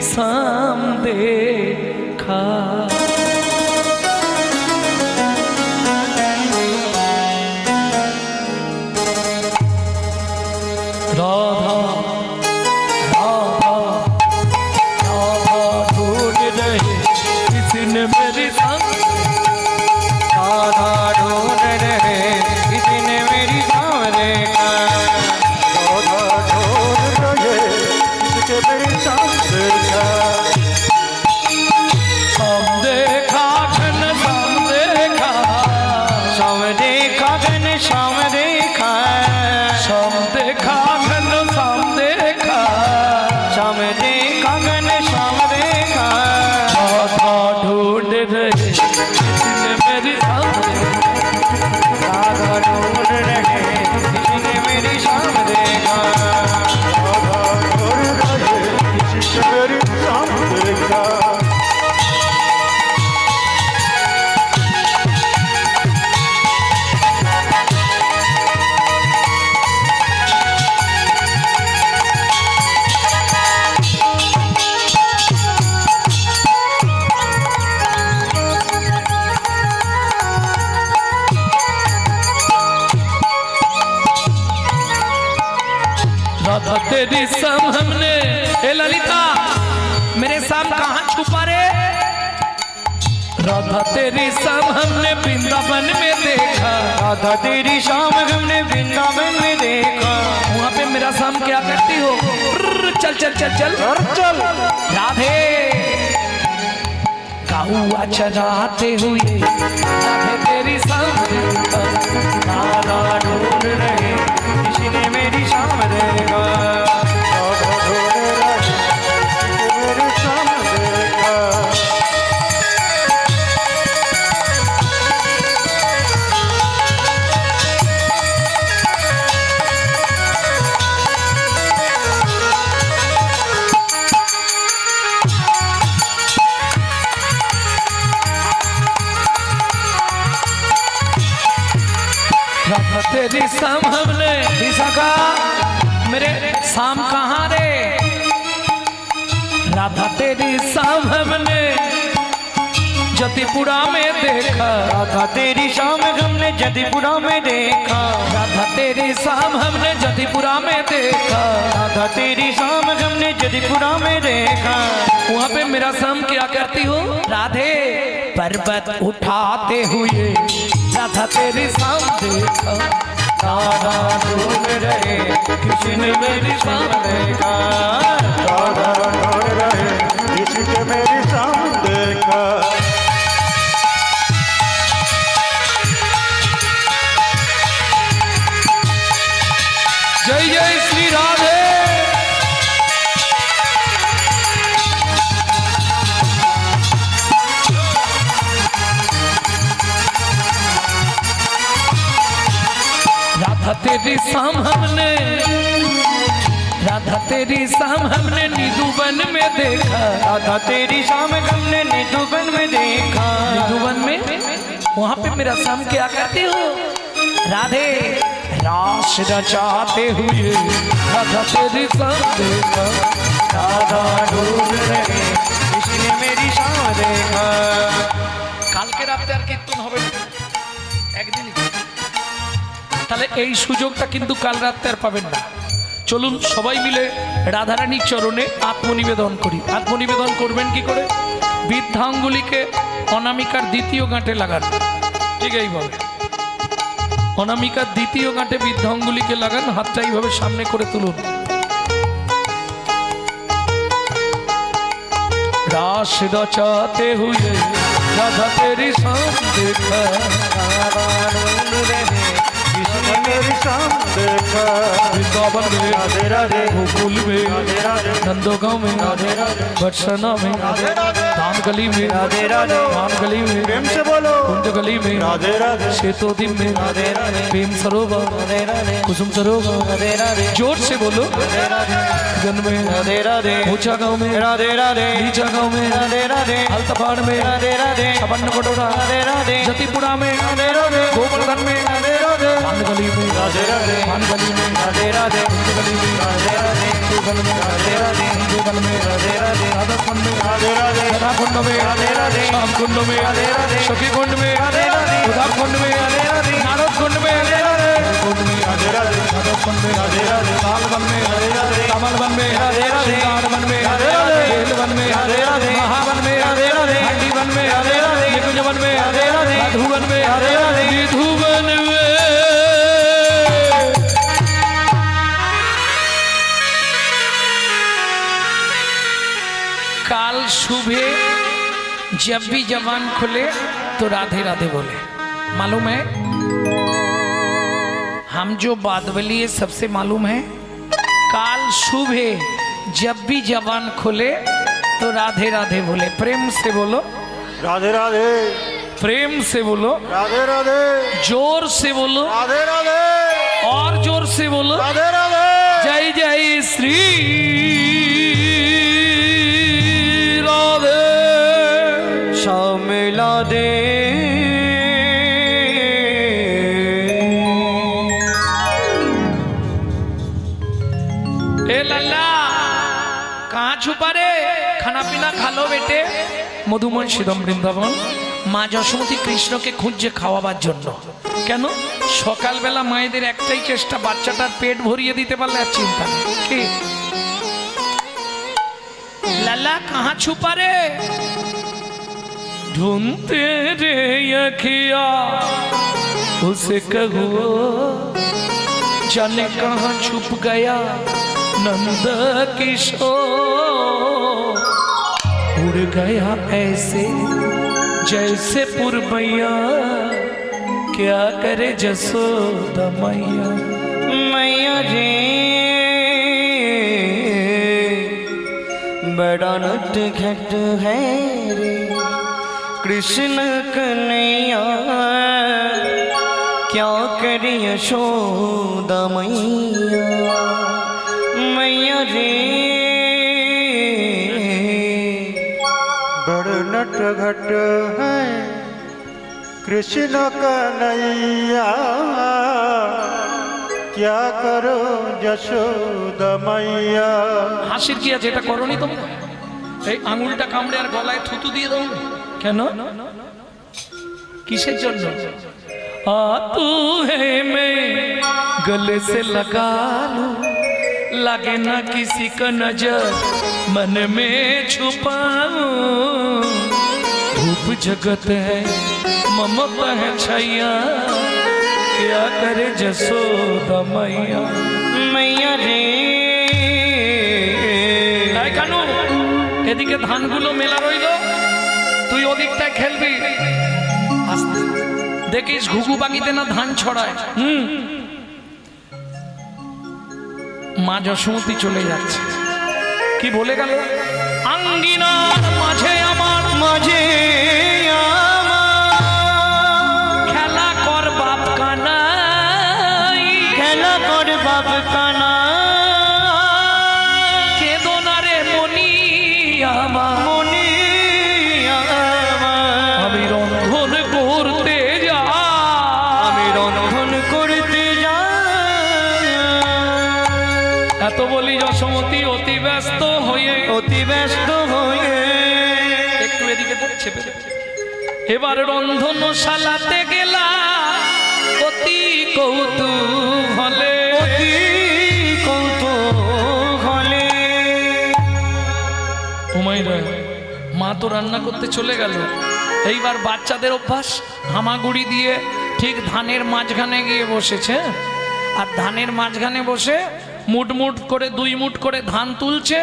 शाम देखा राधा राधा राधा ढूंढ रहे किसी ने मेरी शाम राधा ढूंढ रहे किसी ने मेरी शाम देखा राधा ढूंढ रहे किसके मेरी शाम देखा शाम देखा घन शाम देखा शाम देखा घन शाम देखा शाम देखा घन शाम देखा शाम देखा घन शाम देखा राधा ढूंढ रहे किसी ने मेरी शाम देखा राधा ढूंढ रहे किसी ने मेरी शाम देखा राधा ढूंढ रहे किसके मेरी शाम देखा राधा तेरी शाम हमने ए ललिता मेरे शाम कहाँ छुपा रे राधा तेरी शाम हमने वृंदावन में देखा राधा तेरी शाम हमने वृंदावन में देखा वहाँ पे मेरा शाम क्या करती हो चल चल चल चल चल राधे काहुआ चराते हुए राधे तेरी शाम देखा राधा ढूंढ रहे किसी ने मेरी शाम देखा राधा ढूंढ रहे किसके मेरी शाम देखा राधा तेरी शाम हमने विशाखा मेरे शाम कहाँ रे राधा तेरी शाम हमने जतिपुरा में देखा राधा तेरी शाम हमने जदीपुरा में देखा राधा तेरी शाम हमने जतिपुरा में देखा राधा तेरी शाम हमने जदीपुरा में देखा वहाँ पे मेरा शाम क्या करती हो राधे पर्वत उठाते हुए राधा तेरी शाम देखा राधा ढूंढ रहे किसी ने मेरी शाम देखा राधा ढूंढ रहे किसके मेरी शाम देखा जय जय श्री राधे राधा तेरी शाम हमने राधा तेरी शाम हमने निधुवन में देखा राधा तेरी शाम हमने निधुवन में देखा निधुवन में वहाँ पे मेरा शाम क्या करते हो राधे रास रचाते हुए राधा तेरी शाम देखा राधा ढूंढ रहे किसी ने मेरी शाम देखा কালকে রাতে আর কীর্তন হবে না একদিনই তাহলে এই সুযোগটা কিন্তু কাল রাতে আর পাবেন না চলুন সবাই মিলে রাধারানীর চরণে আত্মনিবেদন করি আত্মনিবেদন করবেন কি করে বৃদ্ধাঙ্গুলিকে অনামিকার দ্বিতীয় গাঁটে লাগান ঠিক এইভাবে অনামিকার দ্বিতীয় গাঁটে বৃদ্ধাঙ্গুলিকে লাগান হাতটা এইভাবে সামনে করে তুলুন रास रचाते हुए राधा तेरी शाम देखा राधा ढूंढ रहे किसी मेरी शाम देखा वृंदावन में राधे राधे गोकुल में राधे राधे नंदोगांव में राधे राधे बरसना में राधे राधे धाम गली में राधे राधे धाम गली में प्रेम से बोलो कुंज गली में राधे राधे शेतोदिन में राधे राधे प्रेम सरोवर राधे राधे कुसुम सरोवर राधे राधे जोर से बोलो राधे राधे गन में राधे राधे ऊंचा गांव में राधे राधे नीचा गांव में राधे राधे हल्तपाड़ में राधे राधे छपन्न कटोरा राधे राधे जतीपुरा में राधे राधे गोवर्धन में राधे राधे पान गली में राधे राधे पान गली में राधे राधे कुंज गली में राधे राधे देवल में राधे राधे देवल में राधे राधे राधा कुंड में राधे राधे राधा कुंड में राधे राधे श्याम कुंड में राधे राधे सखी कुंड में राधे राधे उधा कुंड में राधे राधे नारद कुंड में राधे राधे कुंड में राधे राधे राधा कुंड में राधे राधे लाल वन में राधे राधे कमल वन में राधे राधे श्रृंगार वन में राधे राधे बेल वन में राधे राधे महावन में राधे राधे हंडी वन में राधे राधे निकुंज वन में राधे राधे मधु वन में राधे राधे विधु वन में काल सुबह जब भी जवान खुले तो राधे राधे बोले। मालूम है हम जो बात बोली है सबसे मालूम है काल सुबह जब भी जवान खुले तो राधे राधे बोले। प्रेम से बोलो राधे राधे प्रेम से बोलो राधे राधे जोर से बोलो राधे राधे और जोर से बोलो राधे राधे जय जय श्री राधे श्यामला दे ए लल्ला कहाँ छुपा रे खाना पीना खा लो बेटे মধুময় সিদম বৃন্দাবন মা যশোমতী কৃষ্ণকে খুঁজছে খাওয়াবার জন্য কেন সকালবেলা মায়েদের একটাই চেষ্টা বাচ্চাটার পেট ভরিয়ে দিতে পারলে আর চিন্তা নেই কি লালা कहाँ छुपा रे ढूंढते रे अखिया उसे कहो जाने कहाँ छुप गया नंद किशोर उड़ गया ऐसे जैसे पुरबैया क्या करे जसोदा मैया मैया रे बड़ा नट घट है रे कृष्ण कन्हैया क्या करे यशोदा मैया मैया रे बड़ नट घट है कृष्ण कन्हैया क्या करो যশোদা मैया হাসির কি আছে এটা করনি তোমরা এই আঙুলটা কামড়ে আর গলায় থুতু দিয়ে দাও কেন কিসের জন্য आ तू है मैं गले से लगा लूं लगे ना किसी का नजर मन में छुपाऊं धूप जगत है ममता है छैया क्या करे जसोदा मैया मैया रे এই কানু এদিকে ধানগুলো মেলা রইল তুই ওদিকটায় খেলবি আস্তে দেখিস ঘুঘু বাগিতে না ধান ছড়ায় মা যশোমতী চলে যাচ্ছে কি বলে গেল আঙ্গিনার মাঝে আমার মাঝে খেলা কর বাপ কানাই খেলা কর বাপ কানা কেদনারে মনি আমার মনে আমি রন্ধন করতে যা আমি রন্ধন করতে যাই এত বলি যশোমতী অতি ব্যস্ত হয়ে অতি ব্যস্ত হয়ে একটু এদিকে চেপে এবার রন্ধনশালাতে গেলা অতি কৌতূহলে অতি কৌতূহলে হুমায়রা মা তো রান্না করতে চলে গেল এইবার বাচ্চাদের অভ্যাস হামাগুড়ি দিয়ে ঠিক ধানের মাঝখানে গিয়ে বসেছে আর ধানের মাঝখানে বসে মুট মুট করে 2 মুঠ করে ধান তুলছে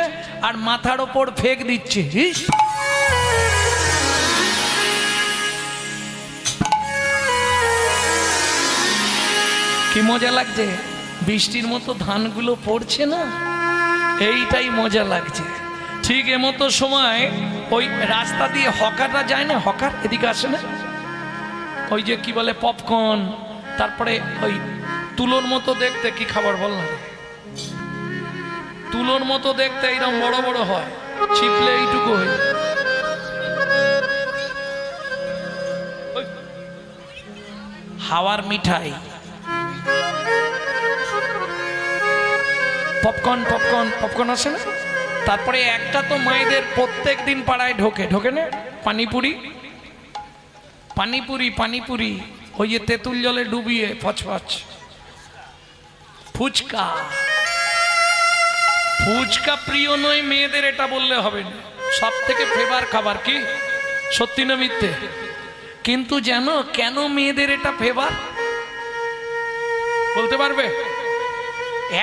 আর মাথার ওপর ফেক দিচ্ছে ইস! কি মজা লাগছে, বৃষ্টির মতো ধানগুলো পড়ছে না, এইটাই মজা লাগছে। ঠিক এমতো সময় ওই রাস্তা দিয়ে হকাররা যায় না, হকার এদিকে আসে না, ওই যে কি বলে পপকর্ন, তারপরে ওই তুলোর মতো দেখতে, কি খাবার বল না, তুলোর মতো দেখতে এইরকম বড় বড় হয়, চিপলে এইটুকু হয়, হাওয়ার মিঠাই, পপকর্ন পপকর্ন পপকর্ন আসে না। তারপরে একটা তো মায়েদের প্রত্যেক দিন পাড়ায় ঢোকে, ঢোকে না, পানিপুরি, পানিপুরি পানিপুরি, ওই যে তেঁতুল জলে ডুবিয়ে ফচফচ। ফুচকা, ফুচকা প্রিয় নয় মেয়েদের এটা বললে হবে না, সব থেকে ফেভার খাবার কি, সত্যি না মিথ্যে? কিন্তু জানো কেন মেয়েদের এটা ফেভার বলতে পারবে?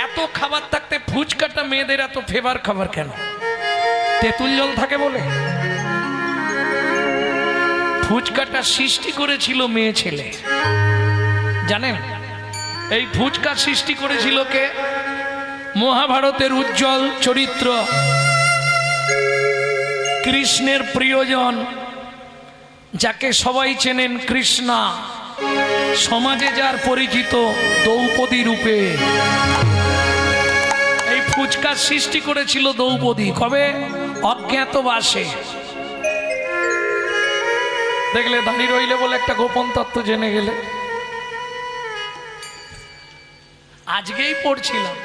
এত খাবার থাকতে ফুচকাটা মেয়েদের এত ফেভার খাবার কেন? তেঁতুল জল থাকে বলে। ফুচকাটা সৃষ্টি করেছিল মেয়ে ছেলে, জানেন? এই ফুচকা সৃষ্টি করেছিল কে? মহাভারতের উজ্জ্বল চরিত্র, কৃষ্ণের প্রিয়জন, যাকে সবাই চেনেন কৃষ্ণা, সমাজে যার পরিচিত দ্রৌপদী রূপে। এই ফুচকা সৃষ্টি করেছিল দ্রৌপদী, কবে? অজ্ঞাতবাসে। দেখলে দাঁড়িয়ে রইলে বলে একটা গোপন তত্ত্ব জেনে গেলে। আজকেই পড়ছিলাম,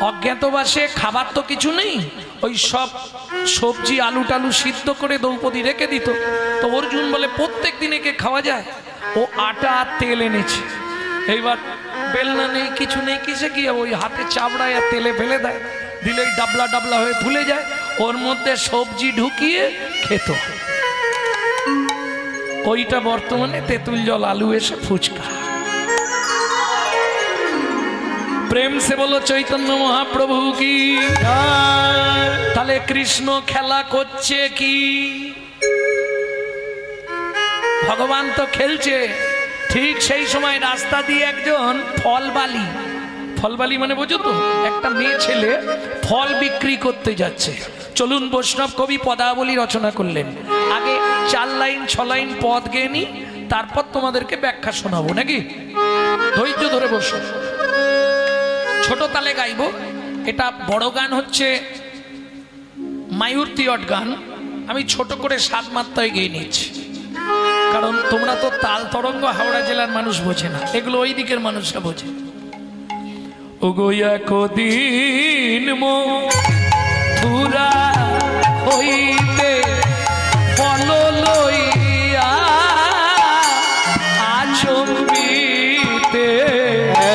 অজ্ঞাতবাসে খাবার তো কিছু নেই, ওই সব সবজি আলু টালু সিদ্ধ করে দ্রৌপদী রেখে দিত। তো অর্জুন বলে প্রত্যেক দিন একে খাওয়া যায়, ও আটা আর তেল এনেছে, এইবার বেলনা নেই কিছু নেই, কিসে কি ওই হাতে চাবড়ায় আর তেলে ফেলে দেয়, দিলেই ডাবলা ডাবলা হয়ে ফুলে যায়, ওর মধ্যে সবজি ঢুকিয়ে খেত। ওইটা বর্তমানে তেঁতুল জল আলু এসে ফুচকা। প্রেম সে বলো চৈতন্য মহাপ্রভু কি। তাহলে কৃষ্ণ খেলা করছে কি? ভগবান তো খেলছে। ঠিক সেই সময় রাস্তা দিয়ে একজন ফলবালি, ফলবালি মানে বোঝো তো, একটা মেয়ে ছেলে ফল বিক্রি করতে যাচ্ছে। চলুন বৈষ্ণব কবি পদাবলী রচনা করলেন, আগে 4 লাইন 6 লাইন পদ গেয়ে নি, তারপর তোমাদেরকে ব্যাখ্যা শোনাবো, নাকি? ধৈর্য ধরে বসো, ছোট তালে গাইব। এটা বড় গান হচ্ছে মায়ূর তিয়ট গান, আমি ছোট করে 7 মাত্রায় গেয়ে নিচ্ছি, কারণ তোমরা তো তাল তরঙ্গ হাওড়া জেলার মানুষ বোঝে না, এগুলো ওই দিকের মানুষরা বোঝে। ওগো একদিন মথুরা হইতে ফল লইয়া আচম্বিতে,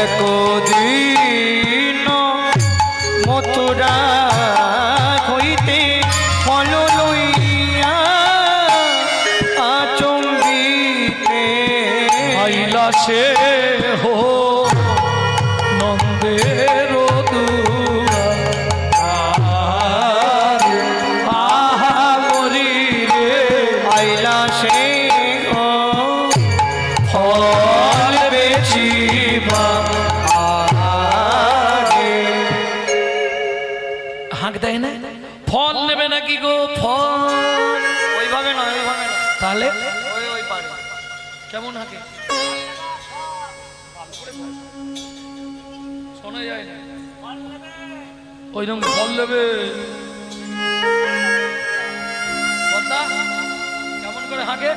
একদিন মথুরা হইতে ফল লইয়া আচম্বিতে, আইলা সে হো নন্দের দুয়ারে, আহা মরি রে, আইলা সে ফল বেচিবা আরে। হাঁক দেয় না, ফল নেবে নাকি গো? ফল ওইভাবে নয়, ওইভাবে নয়, তাহলে ওই পারে কেমন হাঁকে শোনা যায় না, ওইরকম ফল নেবে। বদ্দা কেমন করে হাঁকে?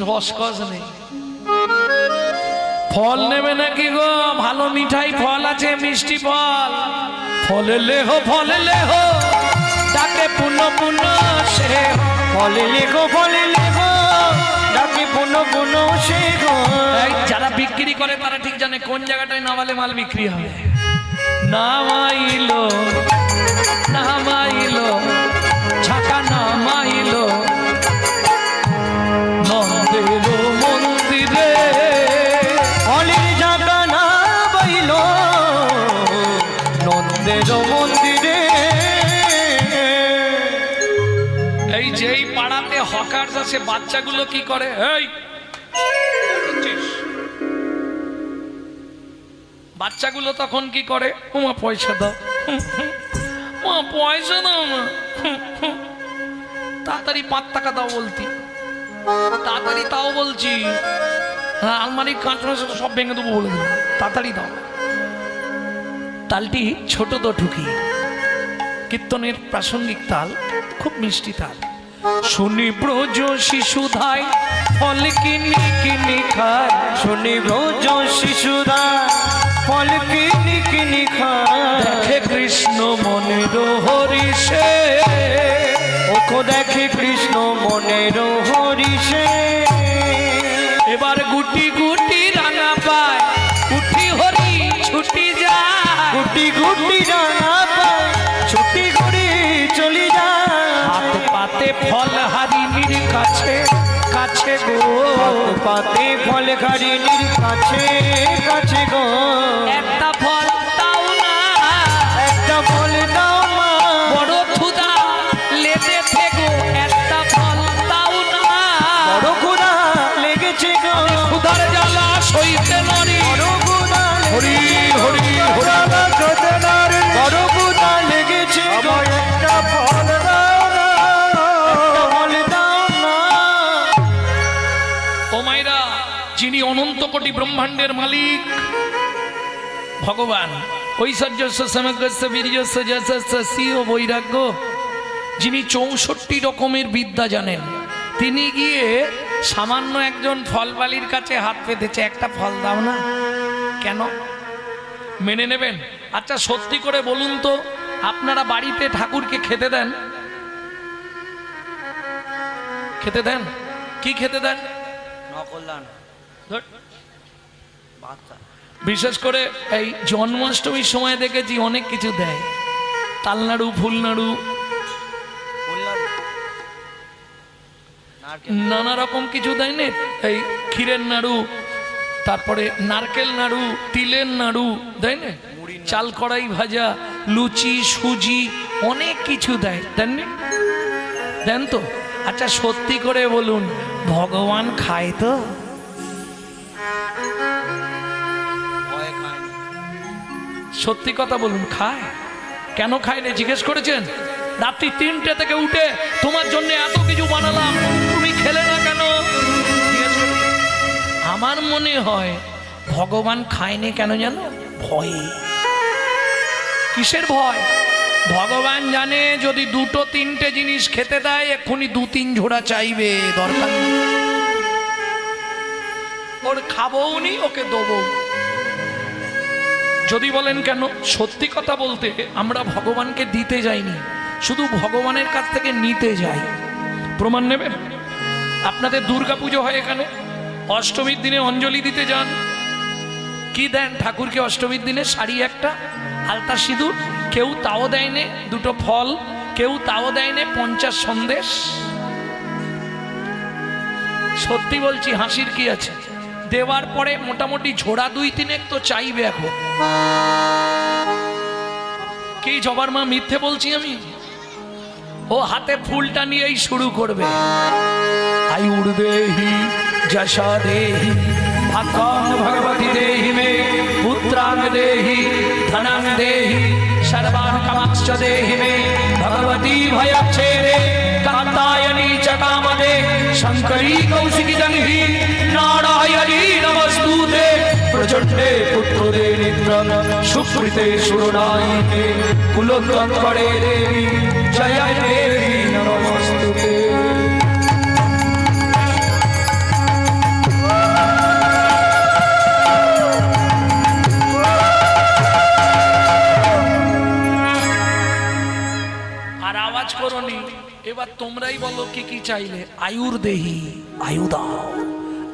রসকস নেই। ফল নেবে নাকি গো? ভালো মিঠাই ফল আছে, মিষ্টি ফল। ফলে লেহো ফলে লেহো, ডাকে পুনঃ পুনঃ সে, ফলে লেখো ডাকে পুনঃ পুনঃ সে। এই যারা বিক্রি করে তারা ঠিক জানে কোন জায়গাটায় নামালে মাল বিক্রি হবে। নামাইলো নামাইলো ছাকা নামাইলো নন্দের মন্দিরে, অলির জাগা না বাইল নন্দের মন্দিরে। এই যেই পাড়াতে আসে বাচ্চাগুলো কি করে, এই বাচ্চাগুলো তখন কি করে, মা পয়সা দাও, মা পয়সা দাও, মা তাড়াতাড়ি 5 টাকা দাও বলতি, তাড়াতাড়ি তাও বলছি, হ্যাঁ আলমারির কাঁচ সব ভেঙে দেবো বলে দেবো, তাড়াতাড়ি দাও। তালটি ছোট তো ঠুকি, কীর্তনের প্রাসঙ্গিক তাল, খুব মিষ্টি তাল। শুনি ব্রজ শিশুধায় ফল কিনি কিনি খায়, শুনি ব্রজ শিশুরা ফল কিনি কিনি খায়, দেখে কৃষ্ণ মনের হরিষে, ওকে দেখে কৃষ্ণ মনের হরিষে। এবার গুটি গুটি রাঙা পায়, উঠি হরি ছুটি যায়, গুটি গুটি রাঙা পায়, ছুটি করে চলি যায়। হাত পাতে ফল হারিণীর কাছে কাছে গো, পাতে ফল হারিণীর কাছে কাছে গো, একটা ফল দাও না, একটা ফল দাও মা, বড় ক্ষুধা লেগেছে গো, একটা ফল দাও না, বড় ক্ষুধা লেগেছে গো, ক্ষুধার জ্বালা সইতে নারী, বড় ক্ষুধা হরি হরি হরি, জ্বালা সইতে নারী, বড় ক্ষুধা লেগেছে গো, আমায় একটা ফল দাও না, একটা ফল দাও না। ও মাইরা, যিনি অনন্ত কোটি ব্রহ্মাণ্ডের মালিক ভগবান, ঐশ্বর্যস্য সমগ্রস্য বীর্যস্য যশস্য শ্রী ও বৈরাগ্য, যিনি 64 রকমের বিদ্যা জানেন, তিনি গিয়ে সামান্য একজন ফলবালির কাছে হাত পেতেছে, একটা ফল দাও না, কেন মেনে নেবেন? আচ্ছা সত্যি করে বলুন তো, আপনারা বাড়িতে ঠাকুরকে খেতে দেন? খেতে দেন? কি খেতে দেন? নকল্যাণ ধর। বাচ্চা বিশেষ করে এই জন্মাষ্টমীর সময় দেখেছি অনেক কিছু দেয়, তালনাড়ু, ফুলনাড়ু, নানা রকম কিছু দেয় না, এই ক্ষীরের নাড়ু, তারপরে নারকেল নাড়ু, তিলের নাড়ু দেয় না, চাল কড়াই ভাজা, লুচি, সুজি, অনেক কিছু দেয়, দেন না? দেন তো? আচ্ছা সত্যি করে বলুন, ভগবান খায় তো? সত্যি কথা বলুন, খায়? কেন খায় না জিজ্ঞেস করেছেন? রাত্রি 3টে থেকে উঠে তোমার জন্য এত কিছু বানালাম, তুমি খেলে না কেন? জিজ্ঞেস করেছেন? আমার মনে হয় ভগবান খায়নি কেন জানো? ভয়ে। কিসের ভয়? ভগবান জানে যদি 2-3টে জিনিস খেতে দেয় এক্ষুনি 2-3 ঝোড়া চাইবে, দরকার নেই, ওর খাবও নি, ওকে দেবো। যদি বলেন কেন, সত্যি কথা বলতে আমরা ভগবানকে দিতে যাইনি, শুধু ভগবানের কাছ থেকে নিতে যাই। প্রমাণ নেবেন? আপনাদের দুর্গা পুজো হয় এখানে, অষ্টমীর দিনে অঞ্জলি দিতে যান, কি দেন ঠাকুরকে অষ্টমীর দিনে? শাড়ি একটা, আলতা সিঁদুর, কেউ তাও দেয় নে 2টো ফল, কেউ তাও দেয় নে 50 সন্দেশ। সত্যি বলছি, হাসির কি আছে? দেওয়ার পরে মোটামুটি ঝোড়া 2-3 তো চাইবে। এখন কি জবার মা মিথ্যে বলছি আমি? ও হাতে ফুলটা নিয়েই শুরু করবে, আয়ুর দেহি যশা দেহি ভাগ্যং ভগবতী দেহি মে পুত্রাং দেহি ধনং দেহি সর্বান কামাংশ্চ দেহি মে ভগবতী ভয়চ্ছেদে কান্তায়নী চ কামদে শঙ্করী কৌশিকী জংহি নারায়ণী নমস্তুতে প্রচণ্ডে পুত্রদে নিদ্রং সুকৃতে সুরনায়িতে কুলোত্তঙ্করে দেবী জয় দেবী নমস্তুতে। আর আওয়াজ করোনি, এবার তোমরাই বলো কি কি চাইলে? আয়ুর দেহি, আয়ু দাও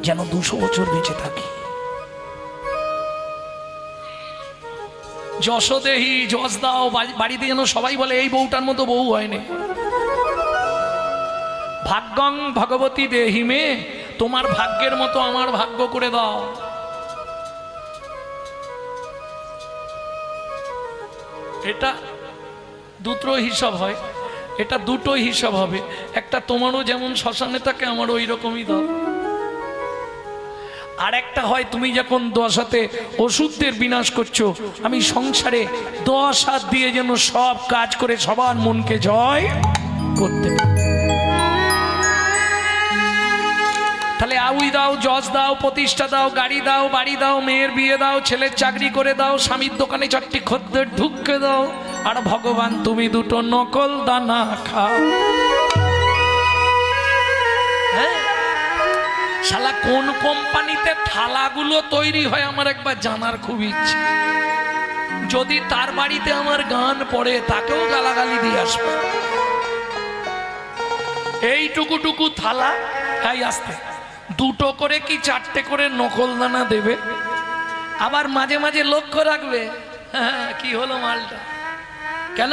যেন 200 বছর বেঁচে থাকি। যশ দেহি, যশ দাও, বাড়িতে যেন সবাই বলে এই বউটার মতো বউ হয়নি। ভাগ্যং ভগবতী দেহি মে, তোমার ভাগ্যের মতো আমার ভাগ্য করে দাও। এটা দুটো হিসাব হয়। এটা দুটো হিসাব হবে, একটা তোমারও যেমন শ্মশানে থাকে আমারও ওই রকমই দাও। আর একটা হয় তুমি যখন 10 হাতে ওষুধদের বিনাশ করছো, আমি সংসারে 10 হাত দিয়ে যেন সব কাজ করে সবার মনকে জয় করতে পারি। তাহলে আউই দাও, যশ দাও, প্রতিষ্ঠা দাও, গাড়ি দাও, বাড়ি দাও, মেয়ের বিয়ে দাও, ছেলের চাকরি করে দাও, স্বামীর দোকানে 4টি খদ্দের ঢুকে দাও, আর ভগবান তুমি দুটো নকল দানা খাও। হ্যাঁ, শালা কোন কোম্পানিতে থালাগুলো তৈরি হয় আমার একবার জানার খুব ইচ্ছে। যদি তার বাড়িতে আমার গান পড়ে তাকেও গালাগালি দিয়ে আসবে। এইটুকুটুকু থালা, তাই আসতে 2টো করে কি 4টে করে নকল দানা দেবে। আবার মাঝে মাঝে লক্ষ্য রাখবে হ্যাঁ কি হলো মালটা, কেন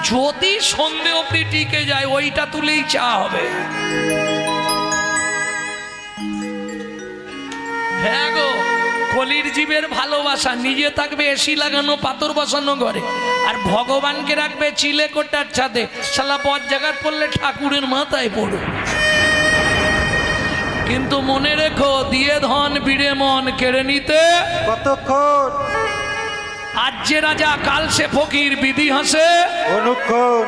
যদি সন্ধে অবধি টিকে যায় ওইটা তুলেই চা হবে। হ্যাঁ গো, কলির জীবের ভালোবাসা, নিজে থাকবে এসি লাগানো পাথর বসানো ঘরে, আর ভগবানকে রাখবে চিলে কোটার ছাদে। শালা বদ জায়গায় পড়লে ঠাকুরের মাথায় পড়ো। কিন্তু মনে রেখো, দিয়ে ধন বিড়ে মন কেড়ে নিতে কতক্ষণ, আজ যে রাজা কাল সে ফকির, বিধি হাসে অনুক্ষণ।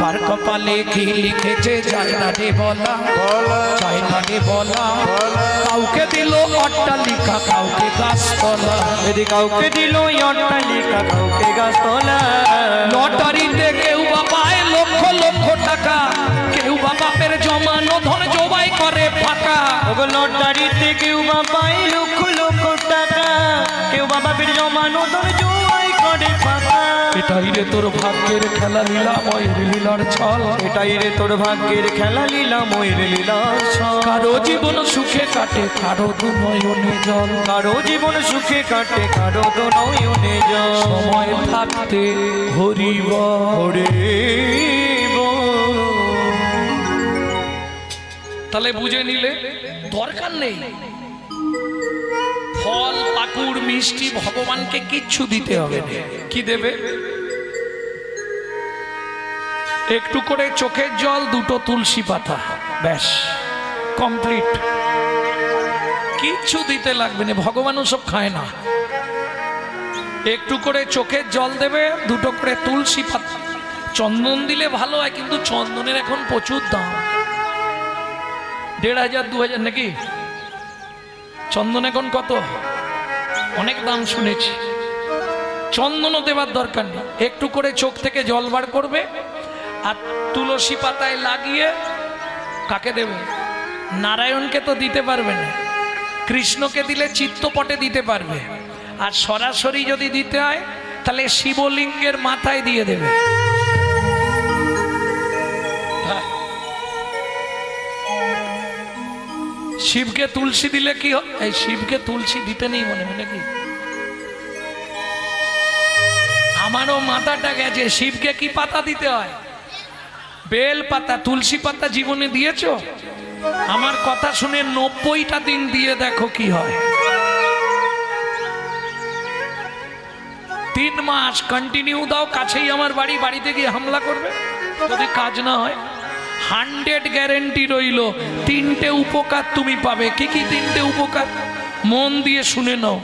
কার কপালে কি লিখেছে যায় না রে বলা, যায় না রে বলা। কাউকে দিল অট্টালিকা, কাউকে গাছতলা, যদি কাউকে দিল অট্টালিকা, কাউকে গাছতলা। লটারিতে কেউ বা পায় লক্ষ লক্ষ টাকা, কেউ বা বাপের জমানো ধন জবাই করে ফাঁকা। ওগো লটারিতে কেউ বা পায় লক্ষ লক্ষ টাকা, কেউ বা বাপের জমানো ধন জবাই করে ফাঁকা। এটাই রে তোর ভাগ্যের খেলা, লীলাময় লীলার ছল। এটাই রে তোর ভাগ্যের খেলা, লীলাময় লীলার ছল। কারো জীবন সুখে কাটে, কারো দু নয়নে জল। কারো জীবন সুখে কাটে, কারো তো নয়নে জল। সময় থাকতে হরিব হরিব। তাহলে বুঝে নিলে দরকার নেই ফল পাকুড় মিষ্টি, ভগবানকে কিচ্ছু দিতে হবে না। কি দেবে? একটু করে চোখের জল, 2টো তুলসী পাতা, ব্যাস কমপ্লিট। কিচ্ছু দিতে লাগবে না, ভগবানও সব খায় না। একটু করে চোখের জল দেবে, 2টো করে তুলসী পাতা। চন্দন দিলে ভালো হয়, কিন্তু চন্দনের এখন প্রচুর দাম, 1500 2000 নাকি চন্দন এখন কত, অনেক দাম শুনেছি। চন্দনও দেবার দরকার নেই, একটু করে চোখ থেকে জল বার করবে আর তুলসী পাতায় লাগিয়ে কাকে দেবে? নারায়ণকে তো দিতে পারবে না, কৃষ্ণকে দিলে চিত্তপটে দিতে পারবে। আর সরাসরি যদি দিতে হয় তাহলে শিবলিঙ্গের মাথায় দিয়ে দেবে। শিবকে তুলসী দিলে কি হয়? এই শিবকে তুলসী দিতে নেই মনে মনে কি? আমারও মাথাটা গেছে, শিবকে কি পাতা দিতে হয়? বেল পাতা। তুলসী পাতা জীবনে দিয়েছো? আমার কথা শুনে 90টা দিন দিয়ে দেখো কি হয়। 3 মাস কন্টিনিউ দাও, কাছেই আমার বাড়ি, বাড়িতে গিয়ে হামলা করবে যদি কাজ না হয়। 100 গ্যারেন্টি রইল, 3টে উপকার তুমি পাবে। কি কি 3টে উপকার? মন দিয়ে শুনে নাও।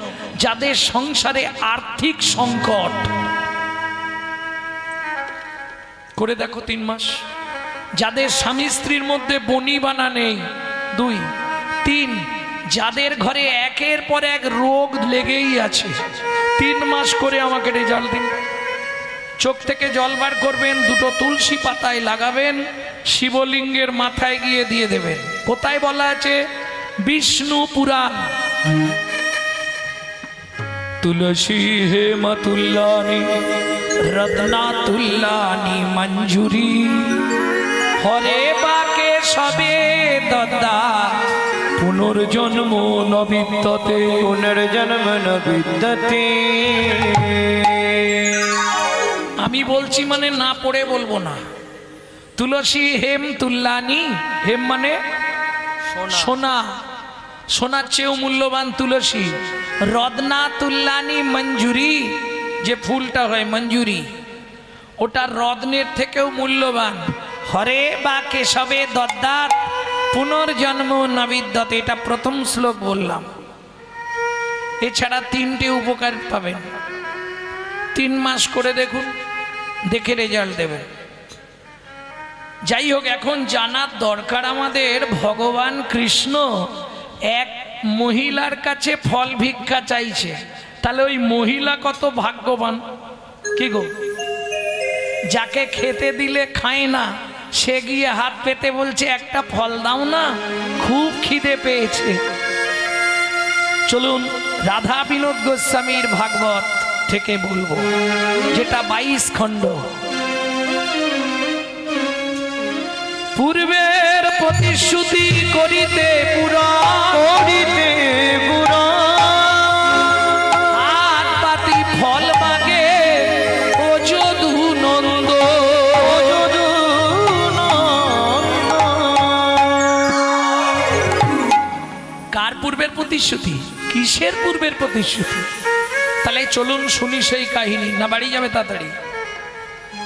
যাদের সংসারে আর্থিক সংকট, করে দেখো 3 মাস। যাদের স্বামী স্ত্রীর মধ্যে বনিবানা নেই, 2 3, যাদের ঘরে একের পর এক রোগ লেগেই আছে, 3 মাস করে আমাকে রেজাল্ট দিন। চোখ থেকে জল বার করবেন, 2টো তুলসী পাতায় লাগাবেন, শিবলিঙ্গের মাথায় গিয়ে দিয়ে দেবেন। কোথায় বলা আছে? বিষ্ণু পুরাণ। তুলসী হে মাতুল্লানি রত্না তুল্লানি মঞ্জুরি, হরে বাকে সবে দদা পুনর্জন্ম নবিদ্যতে, পুনর্জন্ম নবিদ্যতে। আমি বলছি মানে না পড়ে বলবো না। তুলসী হেম তুল্লানি, হেম মানে সোনা, সোনার চেয়েও মূল্যবান তুলসী। রত্না তুল্লানি মঞ্জুরি, যে ফুলটা হয় মঞ্জুরি, ওটা রত্নের থেকেও মূল্যবান। হরে বা কেশবে দদ্দাত পুনর্জন্ম নবিদ্যতে, এটা প্রথম শ্লোক বললাম। এছাড়া 3টে উপকার পাবেন। 3 মাস করে দেখুন, দেখে রেজাল্ট দেবেন। যাই হোক, এখন জানার দরকার আমাদের, ভগবান কৃষ্ণ এক মহিলার কাছে ফল ভিক্ষা চাইছে, তাহলে ওই মহিলা কত ভাগ্যবান। কি গো, যাকে খেতে দিলে খায় না, সে গিয়ে হাত পেতে বলছে একটা ফল দাও না, খুব খিদে পেয়েছে। চলুন রাধা বিনোদ গোস্বামীর ভাগবত থেকে বলবো, যেটা 22 খণ্ড। পূর্বের প্রতিশ্রুতি করিতে পুরা, করিতে পুরা হাত পাতি ফল মাগে ও যদু নন্দ। কার পূর্বের প্রতিশ্রুতি? কিসের পূর্বের প্রতিশ্রুতি? তাহলে চলুন শুনি সেই কাহিনী। না বাড়ি যাবে তাড়াতাড়ি?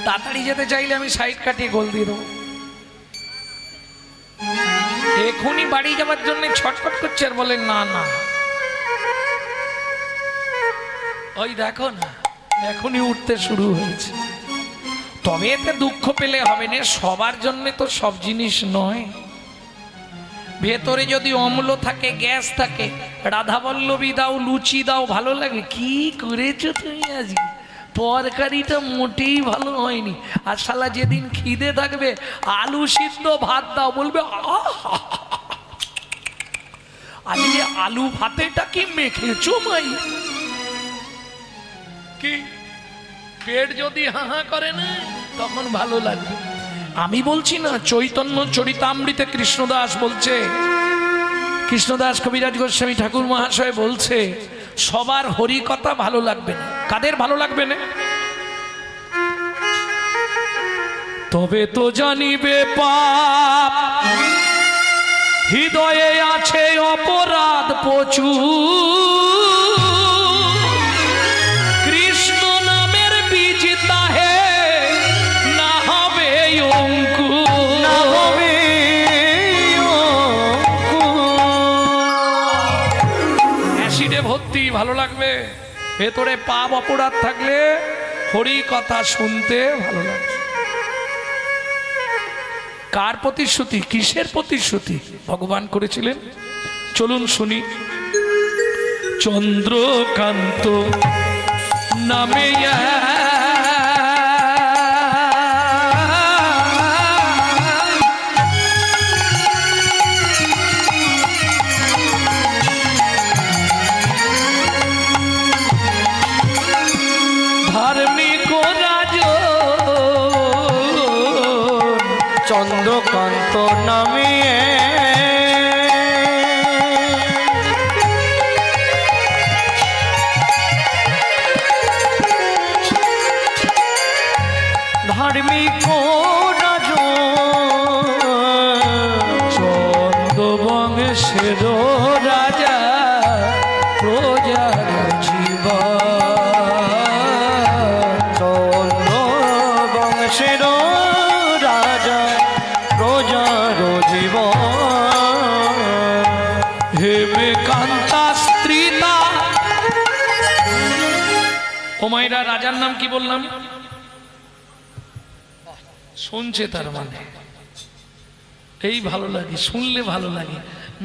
তাড়াতাড়ি যেতে চাইলে আমি সাইড কাটিয়ে গোল দিয়ে দেবো। এখনই বাড়ি যাবার জন্য ছটফট করছে আর বলেন না না, ওই দেখো না এখনই উঠতে শুরু হয়েছে। তবে এতে দুঃখ পেলে হবে না, সবার জন্য তো সব জিনিস নয়। ভেতরে যদি অম্ল থাকে, গ্যাস থাকে, রাধাবল্লভী দাও, লুচি দাও, ভালো লাগে। কি করেছো তুমি আজকে, তরকারিটা মোটেই ভালো হয়নি। আর শালা যেদিন খিদে থাকবে, আলু সিদ্ধ ভাত দাও, বলবে আজকে আলু ভাতেটা কি মেখেছো মাই। কি পেট যদি হাহা করে না, তখন ভালো লাগবে। আমি বলছি না, চৈতন্য চরিতামৃতে কৃষ্ণদাস বলছে, কৃষ্ণদাস কবিরাজ গোস্বামী ঠাকুর মহাশয় বলছে, সবার হরি কথা ভালো লাগবে না। কাদের ভালো লাগবে না? তবে তো জানিবে পাপ, হৃদয়ে আছে অপরাধ প্রচুর, কৃষ্ণ নামের বীজ তাহে না হবে অঙ্কুর, না হবে অ্যাসিডে ভর্তি, ভালো লাগবে। ভেতরে পাপ অপরাধ থাকলে হরি কথা শুনতে ভালো লাগবে। কার প্রতিশ্রুতি, কিসের প্রতিশ্রুতি ভগবান করেছিলেন? চলুন শুনি। চন্দ্রকান্ত নামে ধার্মিক রাজ চন্দ্রকান্ত নামে ধার্মিক রাজ চন্দ্রবংশের রাজা প্রজার জীবন, চন্দ্র বংশের রাজা প্রজার জীবন, হেমে কান্তা স্ত্রীতা। ও মায়েরা, রাজার নাম কি বললাম? শুনছে তার মানে এই ভালো লাগে, শুনলে ভালো লাগে,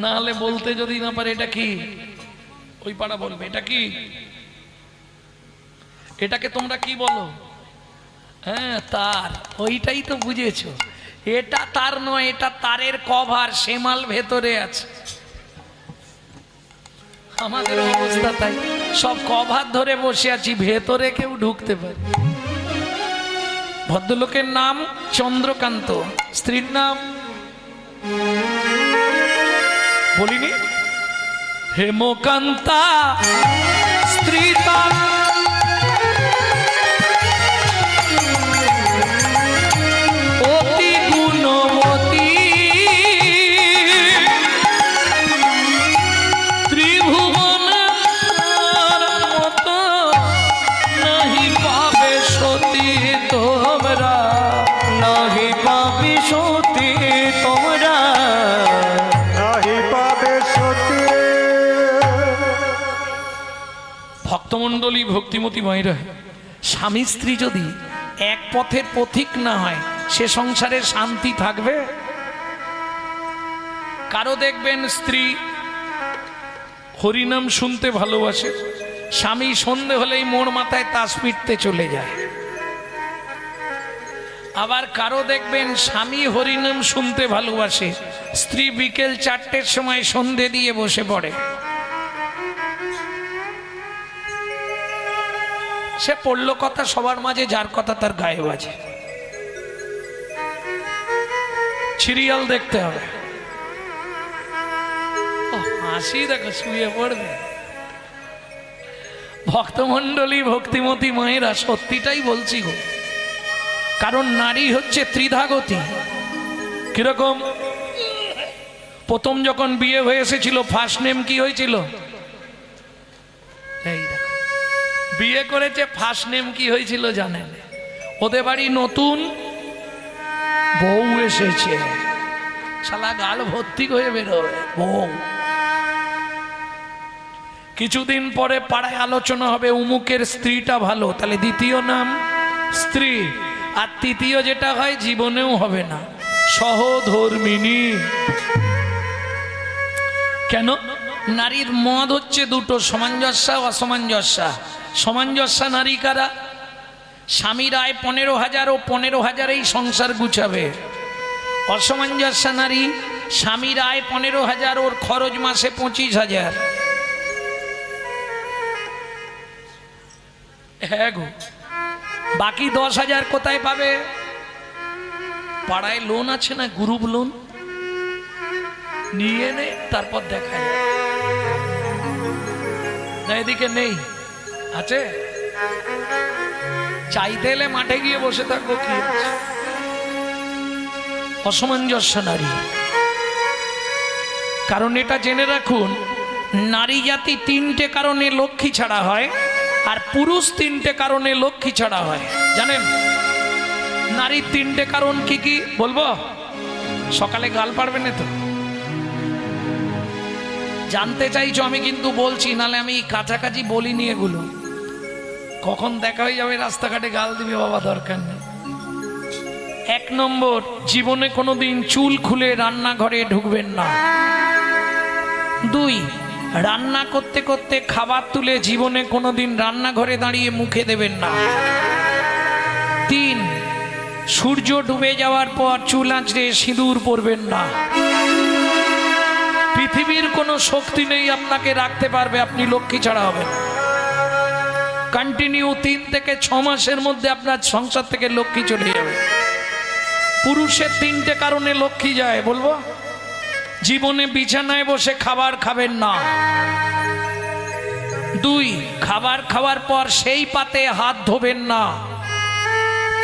না হলে বলতে যদি না পারে এটা কি, ওই পাড়া বলবে এটা কি, এটাকে তোমরা কি বলো? হ্যাঁ তার, ওইটাই তো বুঝেছো। এটা তার নয়, এটা তারের কভার, সেমাল ভেতরে আছে। আমাদের অবস্থা তাই, সব কভার ধরে বসে আছি, ভেতরে কেউ ঢুকতে পারে। ভদ্রলোকের নাম চন্দ্রকান্ত, স্ত্রীর নাম বলিনি, হেমকান্তা স্ত্রী তার। অতি গুণবতী, ত্রিভুবনের মতো নাহি পাবে সতী তো ভক্তমণ্ডলী ভক্তিমতী মায়েরা, স্বামী স্ত্রী যদি এক পথের পথিক না হয় সে সংসারে শান্তি থাকবে? কারো দেখবেন স্ত্রী হরিনাম শুনতে ভালোবাসে, স্বামী সন্ধে হলেই মোড় মাথায় তাস পিটতে চলে যায়। আবার কারো দেখবেন স্বামী হরিনাম শুনতে ভালোবাসে, স্ত্রী বিকেল 4টের সময় সন্ধে দিয়ে বসে পড়ে। সে পড়ল কথা সবার মাঝে, যার কথা তার গায়ে বাজে। সিরিয়াল দেখতে হবে। হাসি দেখো, শুয়ে পড়বে। ভক্তমণ্ডলী ভক্তিমতী মায়েরা, সত্যিটাই বলছি গো, কারণ নারী হচ্ছে ত্রিধাগতী। কিরকম? প্রথম যখন বিয়ে হয়ে এসেছিল ফার্স্ট নেম কি হয়েছিল? এই দেখো, বিয়ে করেছে ফার্স্ট নেম কি হয়েছিল জানেন? ওদের বাড়ি নতুন বউ এসেছে, শালা গাল ভর্তি হয়ে বেরোবে বউ। কিছুদিন পরে পাড়ায় আলোচনা হবে উমুকের স্ত্রীটা ভালো, তাহলে দ্বিতীয় নাম স্ত্রী। আর তৃতীয় যেটা হয় জীবনেও হবে না, সহধর্মিনী। কেন? নারীর মদ হচ্ছে দুটো, সামঞ্জস্য অসামঞ্জস্য। সামঞ্জস্য নারী কারা? স্বামীর আয় 15,000 ও 15,000এই সংসার গুছাবে। অসামঞ্জস্য নারী, স্বামীর আয় 15,000, ওর খরচ মাসে 25,000। হ্যাঁ গো, বাকি 10,000 কোথায় পাবে? পাড়ায় লোন আছে না, গ্রুপ লোন, নিয়ে নে, তারপর দেখা যায়। না এদিকে নেই, আছে? চাইতে এলে মাঠে গিয়ে বসে থাকবো, কি আছে? অসামঞ্জস্য নারী। কারণ এটা জেনে রাখুন, নারী জাতি 3টে কারণে লক্ষ্মী ছাড়া হয়, আর পুরুষ 3টে কারণে লক্ষ্মী ছাড়া হয়। জানেন নারীর 3টে কারণ কি কি বলবো? সকালে গাল পারবে না তো? জানতে চাইছো? আমি কিন্তু বলছি, নালে আমি কাছাকাছি বলিনি এগুলো। কখন দেখা হয়ে যাবে রাস্তাঘাটে গাল দিবে, বাবা দরকার নেই। 1 নম্বর, জীবনে কোনোদিন চুল খুলে রান্নাঘরে ঢুকবেন না। 2, রান্না করতে করতে খাবার তুলে জীবনে কোনোদিন রান্নাঘরে দাঁড়িয়ে মুখে দেবেন না। 3, সূর্য ডুবে যাওয়ার পর চুল আঁচড়ে সিঁদুর পরবেন না। পৃথিবীর কোনো শক্তি নেই আপনাকে রাখতে পারবে, আপনি লক্ষ্মী ছাড়া হবেন। কন্টিনিউ 3 থেকে 6 মাসের মধ্যে আপনার সংসার থেকে লক্ষ্মী চলে যাবে। পুরুষের 3টে কারণে লক্ষ্মী যায়, বলবো? জীবনে বিছানায় বসে খাবার খাবেন না। 2, খাবার খাওয়ার পর সেই পাতে হাত ধোবেন না।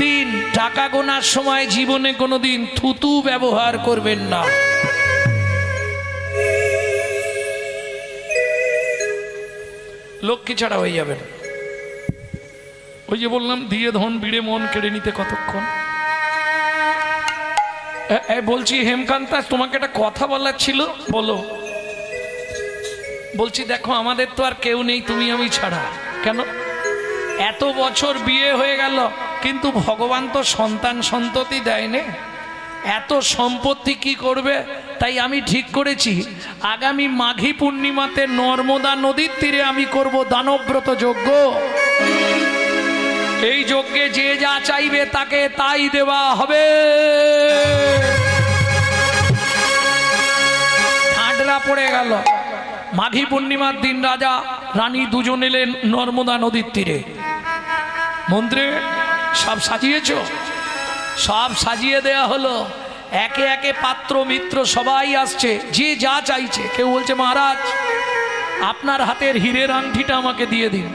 3, টাকা গোনার সময় জীবনে কোনোদিন থুতু ব্যবহার করবেন না। লক্ষ্মী ছাড়া হয়ে যাবেন। ওই যে বললাম, দিয়ে ধন বিড়ে মন কেড়ে নিতে কতক্ষণ। বলছি হেমকান্তা, তোমাকে একটা কথা বলার ছিল, বলো। বলছি দেখো, আমাদের তো আর কেউ নেই, তুমি আমি ছাড়া। কেন? এত বছর বিয়ে হয়ে গেল, কিন্তু ভগবান তো সন্তান সন্ততি দেয়নি। এত সম্পত্তি কি করবে? তাই আমি ঠিক করেছি, আগামী মাঘী পূর্ণিমাতে নর্মদা নদীর তীরে আমি করব দানব্রত যজ্ঞ। এই যজ্ঞে যে যা চাইবে তাকে তাই দেওয়া হবে। ঠান্ডা পড়ে গেল, মাঘী পূর্ণিমার দিন রাজা রানী দুজন এলেন নর্মদা নদীর তীরে। মন্ত্রে সব সাজিয়েছ? সব সাজিয়ে দেয়া হলো। একে একে পাত্র মিত্র সবাই আসছে, যে যা চাইছে। কেউ বলছে মহারাজ আপনার হাতের হীরের আংটিটা আমাকে দিয়ে দিন।